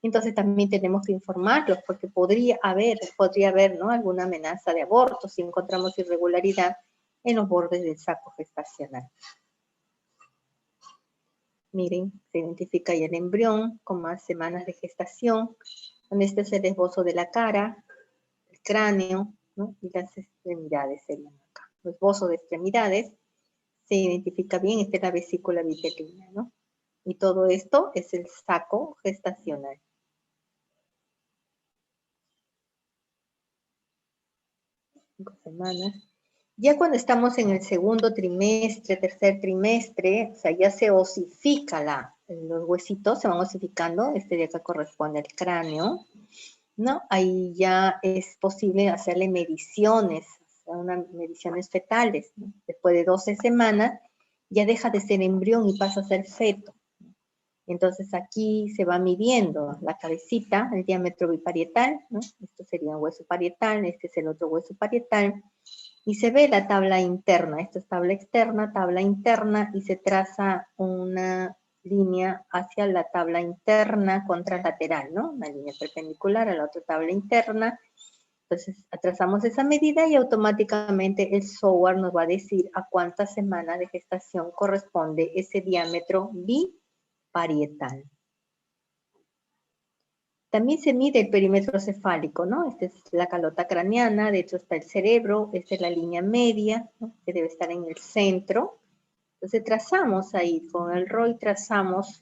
entonces también tenemos que informarlos porque podría haber, ¿no? Alguna amenaza de aborto si encontramos irregularidad en los bordes del saco gestacional. Miren, se identifica ya el embrión con más semanas de gestación. Este es el esbozo de la cara, el cráneo, ¿no? Y las extremidades serían acá. El esbozo de extremidades se identifica bien, esta es la vesícula vitelina, ¿no? Y todo esto es el saco gestacional. Semanas. Ya cuando estamos en el segundo trimestre, tercer trimestre, o sea, ya se osifica los huesitos, se van osificando, este de acá corresponde al cráneo, ¿no? Ahí ya es posible hacerle mediciones, unas mediciones fetales, ¿no? Después de 12 semanas, ya deja de ser embrión y pasa a ser feto. Entonces aquí se va midiendo la cabecita, el diámetro biparietal, ¿no? Esto sería un hueso parietal, este es el otro hueso parietal, y se ve la tabla interna, esto es tabla externa, tabla interna, y se traza una línea hacia la tabla interna contralateral, ¿no? Una línea perpendicular a la otra tabla interna, Entonces, trazamos esa medida y automáticamente el software nos va a decir a cuántas semanas de gestación corresponde ese diámetro biparietal. También se mide el perímetro cefálico, ¿no? Esta es la calota craneana, de hecho está el cerebro, esta es la línea media, ¿no? Que debe estar en el centro. Entonces trazamos ahí, con el ROI trazamos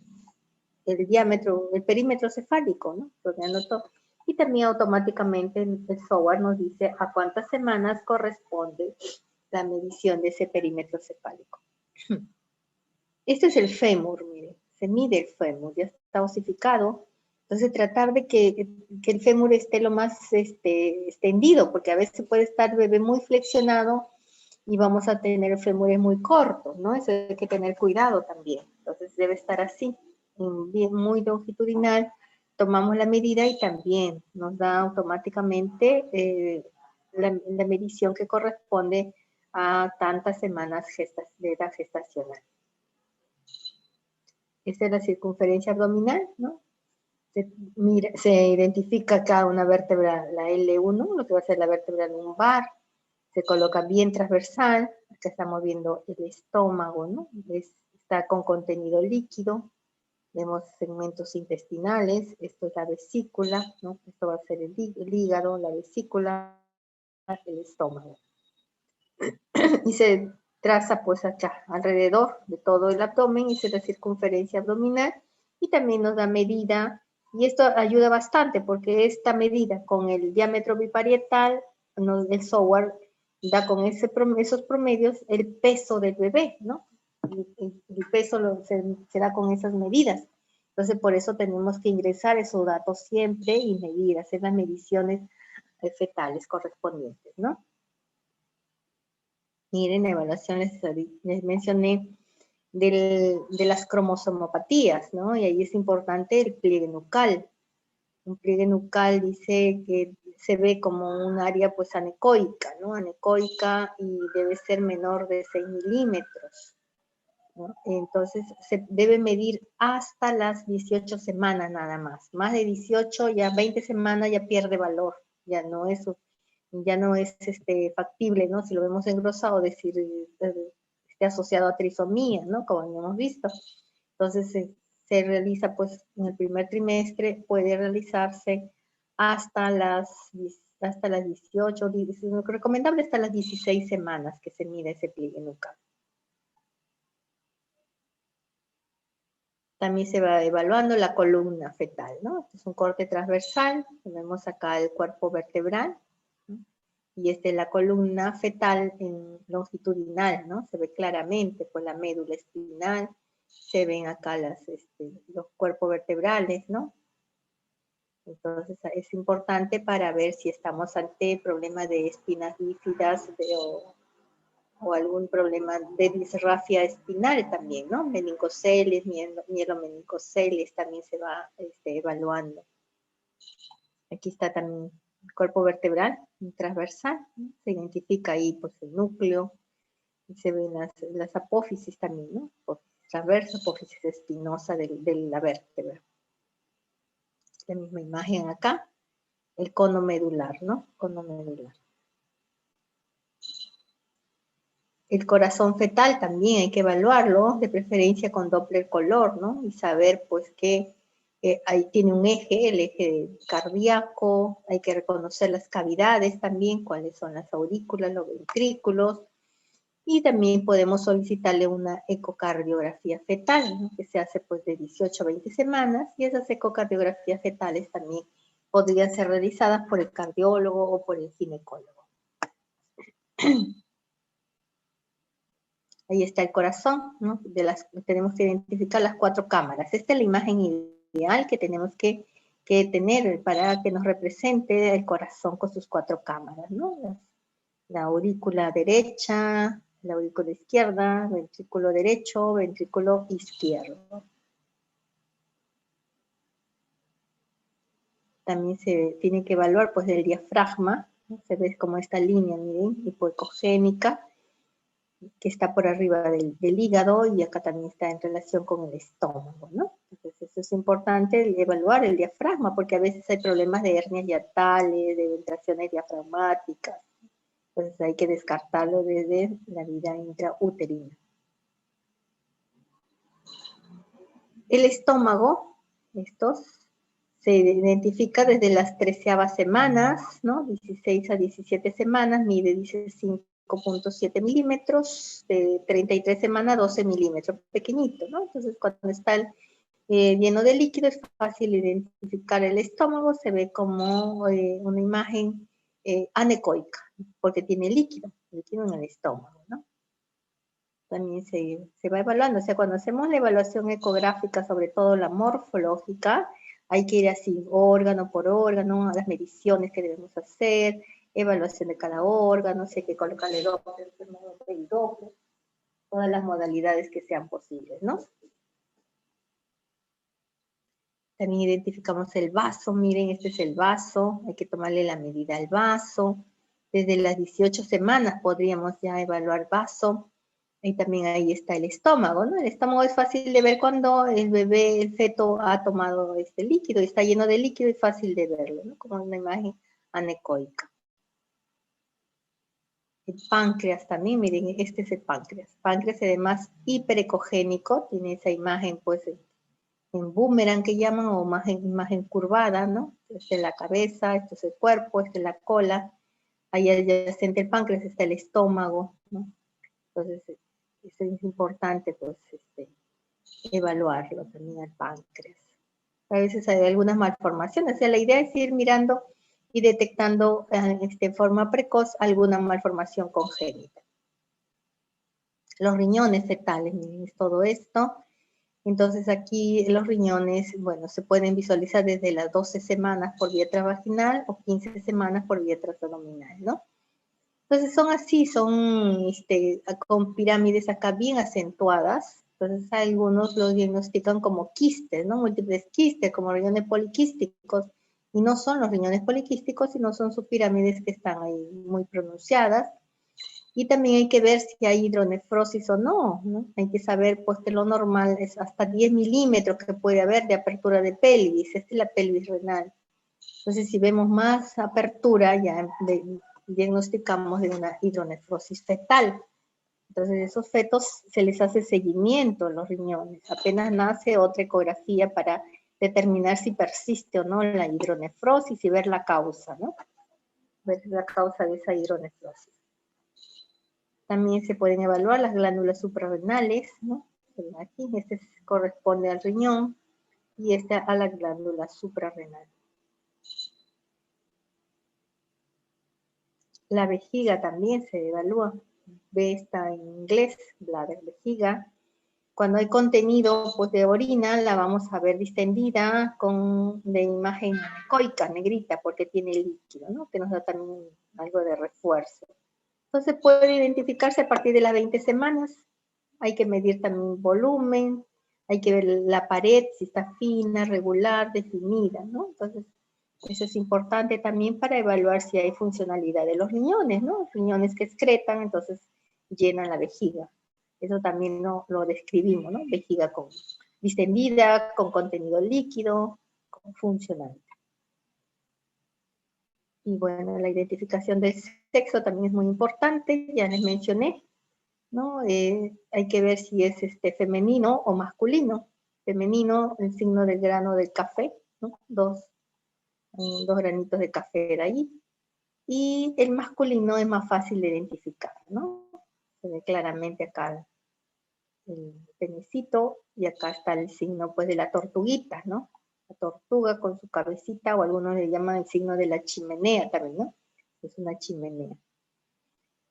el diámetro, el perímetro cefálico, ¿no? Rodeando todo. Y también automáticamente el software nos dice a cuántas semanas corresponde la medición de ese perímetro cefálico. Este es el fémur, mire, se mide el fémur, ya está osificado. Entonces tratar de que el fémur esté lo más extendido, porque a veces puede estar el bebé muy flexionado y vamos a tener fémures muy cortos, ¿no? Eso hay que tener cuidado también. Entonces debe estar así, bien, muy longitudinal. Tomamos la medida y también nos da automáticamente la medición que corresponde a tantas semanas de edad gestacional. Esta es la circunferencia abdominal, ¿no? Se identifica acá una vértebra, la L1, lo que va a ser la vértebra lumbar, se coloca bien transversal, acá estamos viendo el estómago, ¿no? Está con contenido líquido, vemos segmentos intestinales, esto es la vesícula, ¿no? Esto va a ser el hígado, la vesícula, el estómago. Y se traza pues acá, alrededor de todo el abdomen, y se la circunferencia abdominal, y también nos da medida, y esto ayuda bastante porque esta medida con el diámetro biparietal, el software da con esos promedios el peso del bebé, ¿no? El peso se da con esas medidas. Entonces, por eso tenemos que ingresar esos datos siempre y medir, hacer las mediciones fetales correspondientes, ¿no? Miren, la evaluación les mencioné de las cromosomopatías, ¿no? Y ahí es importante el pliegue nucal. Un pliegue nucal dice que se ve como un área pues anecoica, ¿no? Anecoica y debe ser menor de 6 milímetros, ¿no? Entonces se debe medir hasta las 18 semanas nada más. Más de 18, ya 20 semanas ya pierde valor, ya no es factible, ¿no? Si lo vemos engrosado, decir, esté asociado a trisomía, ¿no? Como hemos visto. Entonces, se realiza, pues, en el primer trimestre, puede realizarse hasta las 18, recomendable hasta las 16 semanas que se mide ese pliegue nucal. También se va evaluando la columna fetal, ¿no? Este es un corte transversal, tenemos acá el cuerpo vertebral, ¿no? Y la columna fetal longitudinal, ¿no? Se ve claramente por la médula espinal, se ven acá los cuerpos vertebrales, ¿no? Entonces es importante para ver si estamos ante problemas de espinas bífidas o algún problema de disrafia espinal también, ¿no? Meningoceles, mielomenicoceles también se va evaluando. Aquí está también el cuerpo vertebral transversal, ¿no? Se identifica ahí pues el núcleo, y se ven las apófisis también, ¿no? Apófisis transversa, apófisis espinosa de la vértebra. La misma imagen acá, el cono medular, ¿no? Cono medular. El corazón fetal también hay que evaluarlo, de preferencia con Doppler color, ¿no? Y saber pues que ahí tiene un eje, el eje cardíaco, hay que reconocer las cavidades también, cuáles son las aurículas, los ventrículos, y también podemos solicitarle una ecocardiografía fetal, ¿no? Que se hace pues de 18 a 20 semanas, y esas ecocardiografías fetales también podrían ser realizadas por el cardiólogo o por el ginecólogo. Ahí está el corazón, ¿no? Tenemos que identificar las 4 cámaras. Esta es la imagen ideal que tenemos que tener para que nos represente el corazón con sus 4 cámaras, ¿no? La aurícula derecha, la aurícula izquierda, ventrículo derecho, ventrículo izquierdo. También se tiene que evaluar pues el diafragma, ¿no? Se ve como esta línea, miren, hipoecogénica, que está por arriba del hígado, y acá también está en relación con el estómago, ¿no? Entonces eso es importante evaluar el diafragma, porque a veces hay problemas de hernias hiatales, de ventraciones diafragmáticas. Entonces hay que descartarlo desde la vida intrauterina. El estómago, se identifica desde las 13ª semanas, ¿no? 16 a 17 semanas, mide 5.7 milímetros, de 33 semanas 12 milímetros, pequeñito, ¿no? Entonces cuando está lleno de líquido es fácil identificar el estómago, se ve como una imagen anecoica, porque tiene líquido en el estómago, ¿no? También se va evaluando, o sea, cuando hacemos la evaluación ecográfica, sobre todo la morfológica, hay que ir así, órgano por órgano, a las mediciones que debemos hacer, evaluación de cada órgano, si hay que colocarle Doppler, todas las modalidades que sean posibles, ¿no? También identificamos el vaso, miren, este es el vaso, hay que tomarle la medida al vaso. Desde las 18 semanas podríamos ya evaluar vaso. Y también ahí está el estómago, ¿no? El estómago es fácil de ver cuando el bebé, el feto ha tomado este líquido, y está lleno de líquido, es fácil de verlo, ¿no? Como una imagen anecoica. El páncreas también, miren, este es el páncreas. Páncreas además hiperecogénico, tiene esa imagen pues en boomerang que llaman, o imagen curvada, ¿no? Esta es la cabeza, esto es el cuerpo, esta es la cola, ahí adyacente el páncreas está el estómago, ¿no? Entonces, eso es importante, pues, evaluarlo también al páncreas. A veces hay algunas malformaciones, o sea, la idea es ir mirando y detectando en forma precoz alguna malformación congénita. Los riñones fetales, miren, es todo esto. Entonces aquí los riñones, bueno, se pueden visualizar desde las 12 semanas por vía transvaginal o 15 semanas por vía transabdominal, ¿no? Entonces son así, son con pirámides acá bien acentuadas. Entonces algunos los diagnostican como quistes, ¿no? Múltiples quistes, como riñones poliquísticos. Y no son los riñones poliquísticos, sino son sus pirámides que están ahí muy pronunciadas. Y también hay que ver si hay hidronefrosis o no, ¿no? Hay que saber, pues, que lo normal es hasta 10 milímetros que puede haber de apertura de pelvis. Esta es la pelvis renal. Entonces, si vemos más apertura, ya diagnosticamos de una hidronefrosis fetal. Entonces, esos fetos se les hace seguimiento en los riñones. Apenas nace otra ecografía para determinar si persiste o no la hidronefrosis y ver la causa, ¿no? Ver la causa de esa hidronefrosis. También se pueden evaluar las glándulas suprarrenales, ¿no? Aquí, este corresponde al riñón y esta a la glándula suprarrenal. La vejiga también se evalúa. Ve, está en inglés, bladder, vejiga. Cuando hay contenido pues, de orina, la vamos a ver distendida de imagen anecoica, negrita, porque tiene líquido, ¿no? Que nos da también algo de refuerzo. Entonces puede identificarse a partir de las 20 semanas. Hay que medir también volumen, hay que ver la pared, si está fina, regular, definida, ¿no? Entonces, eso es importante también para evaluar si hay funcionalidad de los riñones, ¿no? Riñones que excretan, entonces llenan la vejiga. Eso también lo describimos, ¿no? Vejiga distendida, con contenido líquido, funcional. Y bueno, la identificación del sexo también es muy importante, ya les mencioné, ¿no? Hay que ver si es femenino o masculino. Femenino, el signo del grano del café, ¿no? Dos granitos de café ahí. Y el masculino es más fácil de identificar, ¿no? Se ve claramente acá el penecito y acá está el signo pues de la tortuguita, ¿no? La tortuga con su cabecita, o algunos le llaman el signo de la chimenea también, ¿no? Es una chimenea.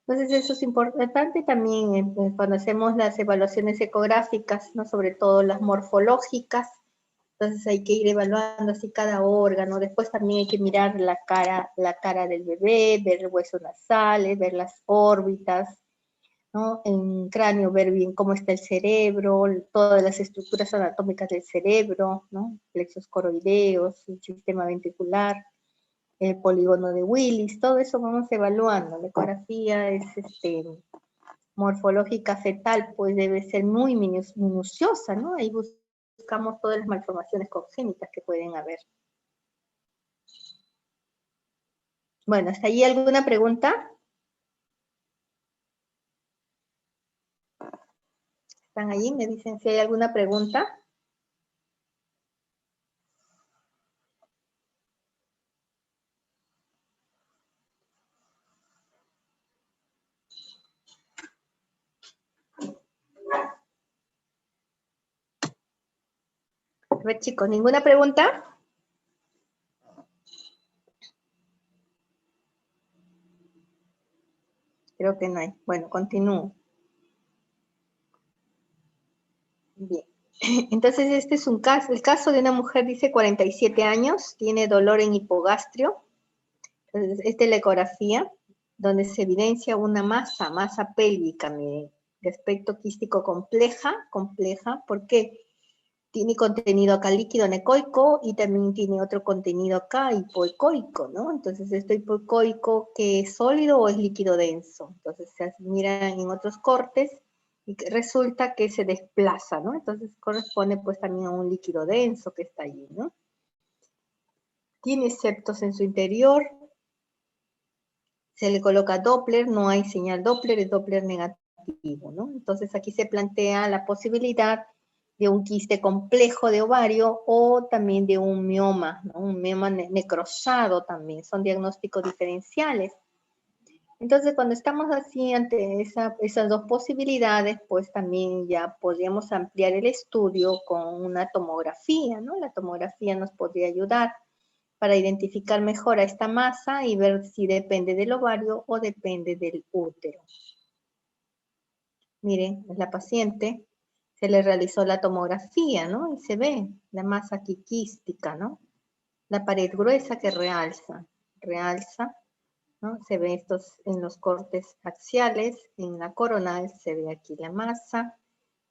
Entonces eso es importante también cuando hacemos las evaluaciones ecográficas, ¿no? Sobre todo las morfológicas. Entonces hay que ir evaluando así cada órgano. Después también hay que mirar la cara del bebé, ver el hueso nasal, ver las órbitas, ¿no? En cráneo ver bien cómo está el cerebro, todas las estructuras anatómicas del cerebro, ¿no? Plexos coroideos, el sistema ventricular, el polígono de Willis, todo eso vamos evaluando. La ecografía es morfológica fetal, pues debe ser muy minuciosa, ¿no? Ahí buscar buscamos todas las malformaciones congénitas que pueden haber. Bueno, ¿hasta ahí alguna pregunta? ¿Están allí? ¿Me dicen si hay alguna pregunta? A ver, chicos, ¿ninguna pregunta? Creo que no hay. Bueno, continúo. Bien. Entonces, este es un caso. El caso de una mujer, dice 47 años, tiene dolor en hipogastrio. Entonces, esta es la ecografía, donde se evidencia una masa pélvica, miren, de aspecto quístico compleja. ¿Por qué? Tiene contenido acá líquido anecoico y también tiene otro contenido acá hipoecoico, ¿no? Entonces, esto hipoecoico, ¿qué es sólido o es líquido denso? Entonces, se miran en otros cortes y que resulta que se desplaza, ¿no? Entonces, corresponde pues también a un líquido denso que está allí, ¿no? Tiene septos en su interior, se le coloca Doppler, no hay señal Doppler, es Doppler negativo, ¿no? Entonces, aquí se plantea la posibilidad de un quiste complejo de ovario o también de un mioma, ¿no? Un mioma necrosado también, son diagnósticos diferenciales. Entonces, cuando estamos así ante esas dos posibilidades, pues también ya podríamos ampliar el estudio con una tomografía, ¿no? La tomografía nos podría ayudar para identificar mejor a esta masa y ver si depende del ovario o depende del útero. Miren, es la paciente, se le realizó la tomografía, ¿no? Y se ve la masa aquí quística, ¿no? La pared gruesa que realza, ¿no? Se ve estos en los cortes axiales, en la coronal se ve aquí la masa,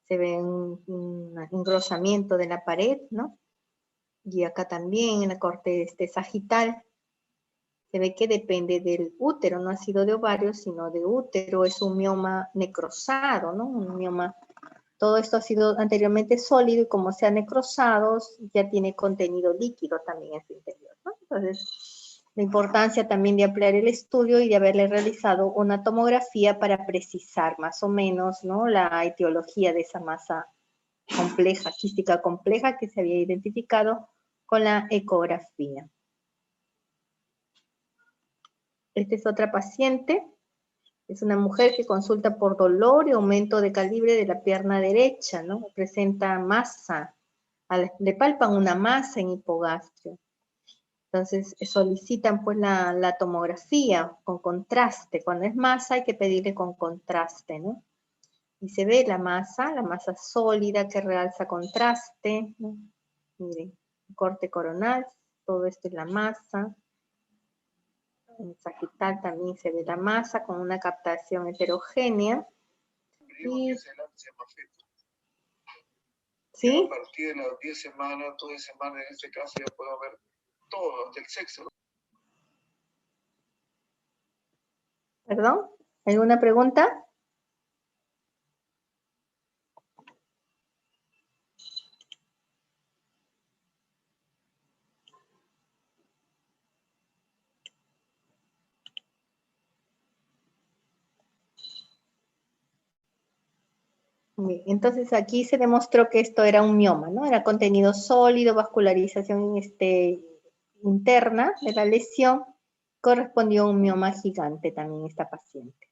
se ve un engrosamiento de la pared, ¿no? Y acá también en la corte sagital, se ve que depende del útero, no ha sido de ovario, sino de útero, es un mioma necrosado, ¿no? Un mioma, todo esto ha sido anteriormente sólido y como se ha necrosado, ya tiene contenido líquido también en su interior, ¿no? Entonces, la importancia también de ampliar el estudio y de haberle realizado una tomografía para precisar más o menos, ¿no? La etiología de esa masa compleja, quística compleja que se había identificado con la ecografía. Esta es otra paciente, es una mujer que consulta por dolor y aumento de calibre de la pierna derecha, ¿no? Presenta masa, le palpan una masa en hipogastrio. Entonces solicitan pues la tomografía con contraste. Cuando es masa hay que pedirle con contraste, ¿no? Y se ve la masa sólida que realza contraste, ¿no? Miren, corte coronal, todo esto es la masa. En sagital también se ve la masa con una captación heterogénea. Y, ¿sí? A partir de las 10 semanas, 12 semanas, en este caso ya puedo ver todo, hasta el sexo. ¿Perdón? ¿Alguna pregunta? Bien, entonces aquí se demostró que esto era un mioma, ¿no? Era contenido sólido, vascularización interna de la lesión, correspondió a un mioma gigante también esta paciente.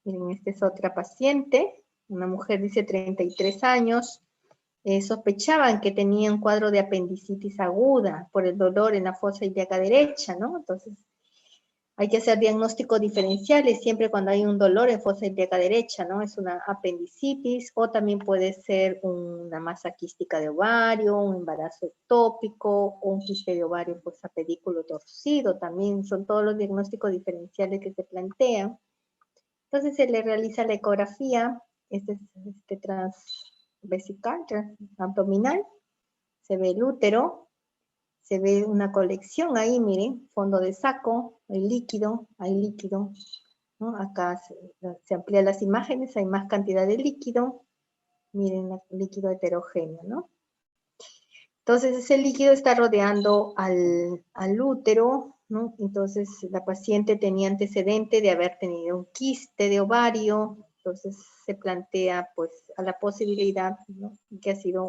Miren, esta es otra paciente, una mujer dice 33 años, sospechaban que tenía un cuadro de apendicitis aguda por el dolor en la fosa ilíaca derecha, ¿no? Entonces, hay que hacer diagnósticos diferenciales siempre cuando hay un dolor en fosa ilíaca derecha, ¿no? Es una apendicitis o también puede ser una masa quística de ovario, un embarazo ectópico o un quiste de ovario pues a pedículo torcido. También son todos los diagnósticos diferenciales que se plantean. Entonces se le realiza la ecografía, transvesical, abdominal, se ve el útero, se ve una colección ahí, miren, fondo de saco, hay líquido, ¿no? Acá se amplían las imágenes, hay más cantidad de líquido, Miren el líquido heterogéneo, ¿no? Entonces ese líquido está rodeando al útero, ¿no? Entonces la paciente tenía antecedente de haber tenido un quiste de ovario, entonces se plantea pues a la posibilidad, ¿no? Que ha sido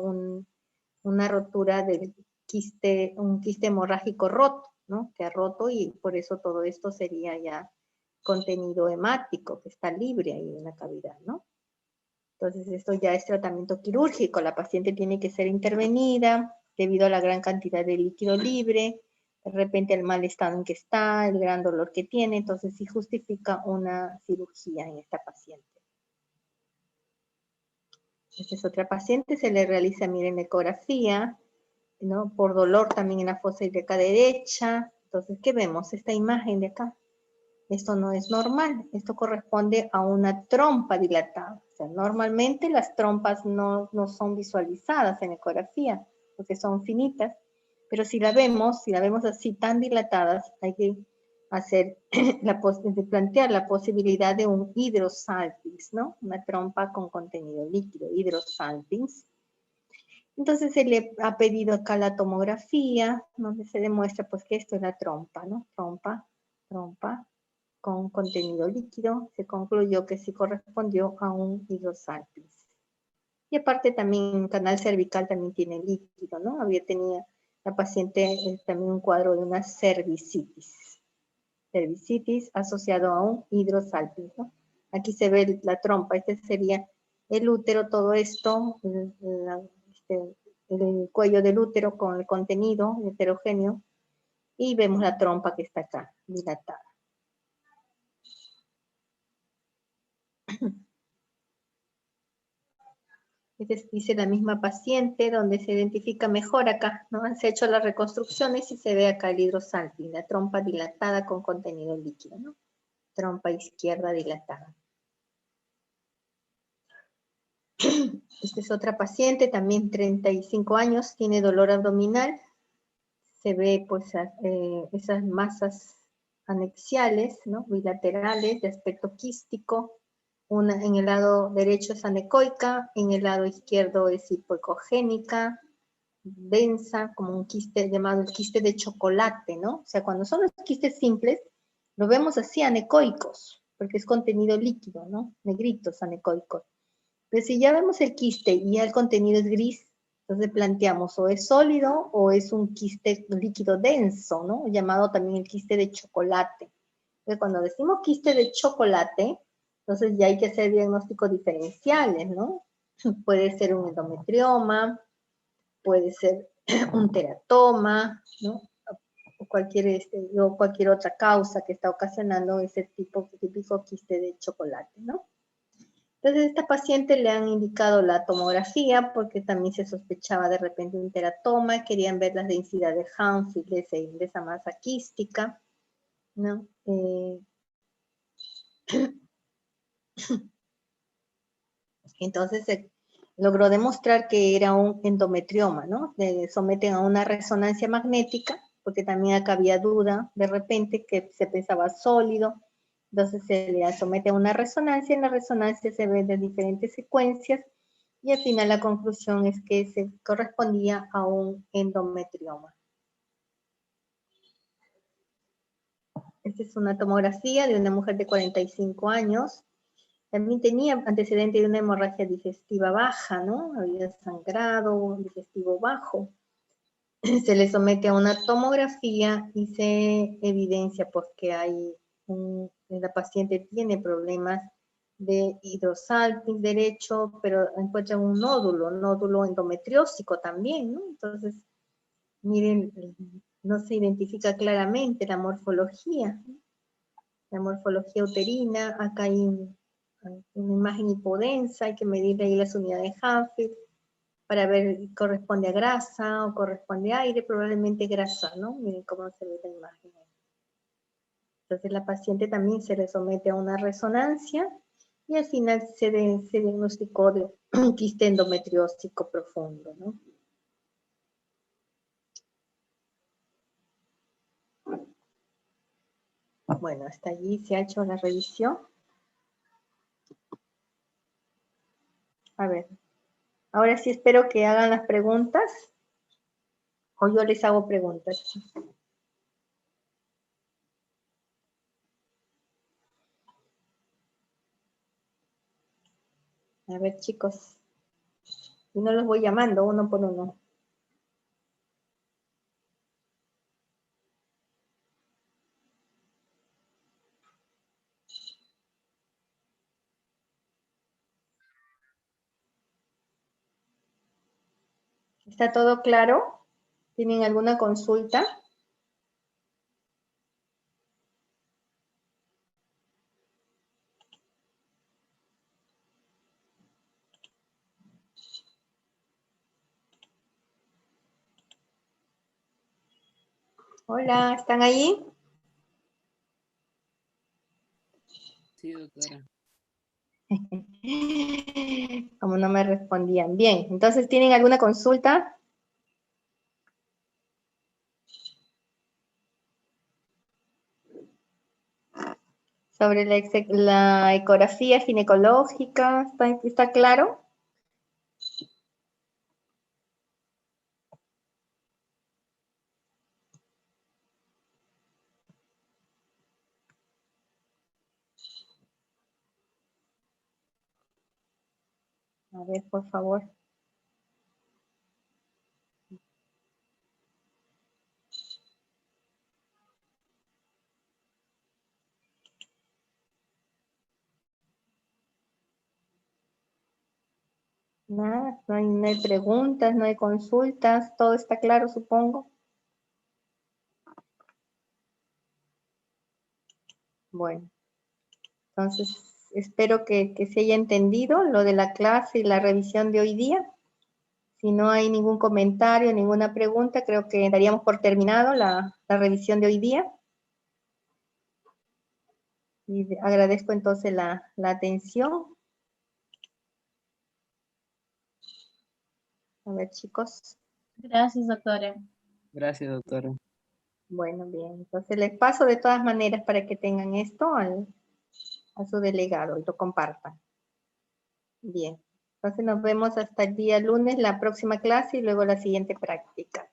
una rotura del quiste, un quiste hemorrágico roto, ¿no? Que ha roto y por eso todo esto sería ya contenido hemático, que está libre ahí en la cavidad, ¿no? Entonces esto ya es tratamiento quirúrgico, la paciente tiene que ser intervenida debido a la gran cantidad de líquido libre, de repente el mal estado en que está, el gran dolor que tiene, entonces sí justifica una cirugía en esta paciente. Esta es otra paciente, se le realiza, miren, ecografía, ¿no? Por dolor también en la fosa ilíaca derecha. Entonces, ¿qué vemos? Esta imagen de acá. Esto no es normal, esto corresponde a una trompa dilatada. O sea, normalmente las trompas no son visualizadas en ecografía, porque son finitas, pero si la vemos así tan dilatadas, hay que hacer plantear la posibilidad de un hidrosalpinx, ¿no? Una trompa con contenido líquido, hidrosalpinx. Entonces se le ha pedido acá la tomografía, donde se demuestra pues que esto es la trompa, ¿no? Trompa con contenido líquido, se concluyó que sí correspondió a un hidrosalpinx. Y aparte también el canal cervical también tiene líquido, ¿no? Tenía la paciente también un cuadro de una cervicitis asociado a un hidrosalpinx, ¿no? Aquí se ve la trompa, este sería el útero, todo esto, el cuello del útero con el contenido heterogéneo, y vemos la trompa que está acá, dilatada. Dice la misma paciente, donde se identifica mejor acá, ¿no? Se ha hecho las reconstrucciones y se ve acá el hidrosalpinx, la trompa dilatada con contenido líquido, ¿no? Trompa izquierda dilatada. Esta es otra paciente, también 35 años, tiene dolor abdominal. Se ve pues esas masas anexiales, ¿no? Bilaterales de aspecto quístico. Una en el lado derecho es anecoica, en el lado izquierdo es hipoecogénica, densa, como un quiste llamado el quiste de chocolate, ¿no? O sea, cuando son los quistes simples, lo vemos así anecoicos, porque es contenido líquido, ¿no? Negritos anecoicos. Pero si ya vemos el quiste y ya el contenido es gris, entonces planteamos o es sólido o es un quiste líquido denso, ¿no? Llamado también el quiste de chocolate. Entonces, cuando decimos quiste de chocolate, entonces ya hay que hacer diagnósticos diferenciales, ¿no? Puede ser un endometrioma, puede ser un teratoma, ¿no? O cualquier otra causa que está ocasionando ese típico quiste de chocolate, ¿no? Entonces, a esta paciente le han indicado la tomografía porque también se sospechaba de repente un teratoma, querían ver la densidad de Hanfield de esa masa quística, ¿no? Entonces se logró demostrar que era un endometrioma, ¿no? Le someten a una resonancia magnética, porque también acá había duda de repente que se pensaba sólido, entonces se le somete a una resonancia, en la resonancia se ven de diferentes secuencias, y al final la conclusión es que se correspondía a un endometrioma. Esta es una tomografía de una mujer de 45 años, también tenía antecedente de una hemorragia digestiva baja, ¿no? Había sangrado, digestivo bajo. Se le somete a una tomografía y se evidencia porque la paciente tiene problemas de hidrosalpinx derecho, pero encuentran un nódulo endometriósico también, ¿no? Entonces, miren, no se identifica claramente la morfología, ¿no? La morfología uterina, acá hay una imagen hipodensa, hay que medirle ahí las unidades de Hanfield para ver si corresponde a grasa o corresponde a aire, probablemente grasa, ¿no? Miren cómo se ve la imagen. Entonces la paciente también se le somete a una resonancia y al final se diagnosticó de un quiste endometriósico profundo, ¿no? Bueno, hasta allí se ha hecho la revisión. A ver. Ahora sí espero que hagan las preguntas o yo les hago preguntas. A ver, chicos. Y no los voy llamando uno por uno. ¿Está todo claro? ¿Tienen alguna consulta? Hola, ¿están ahí? Sí, doctora. Como no me respondían. Bien, entonces, ¿tienen alguna consulta? Sobre la ecografía ginecológica, ¿está claro? A ver, por favor. Nada, no hay preguntas, no hay consultas, todo está claro, supongo. Bueno, entonces espero que se haya entendido lo de la clase y la revisión de hoy día. Si no hay ningún comentario, ninguna pregunta, creo que daríamos por terminado la revisión de hoy día. Y agradezco entonces la atención. A ver, chicos. Gracias, doctora. Gracias, doctora. Bueno, bien. Entonces les paso de todas maneras para que tengan esto a su delegado y lo compartan. Bien. Entonces nos vemos hasta el día lunes, la próxima clase y luego la siguiente práctica.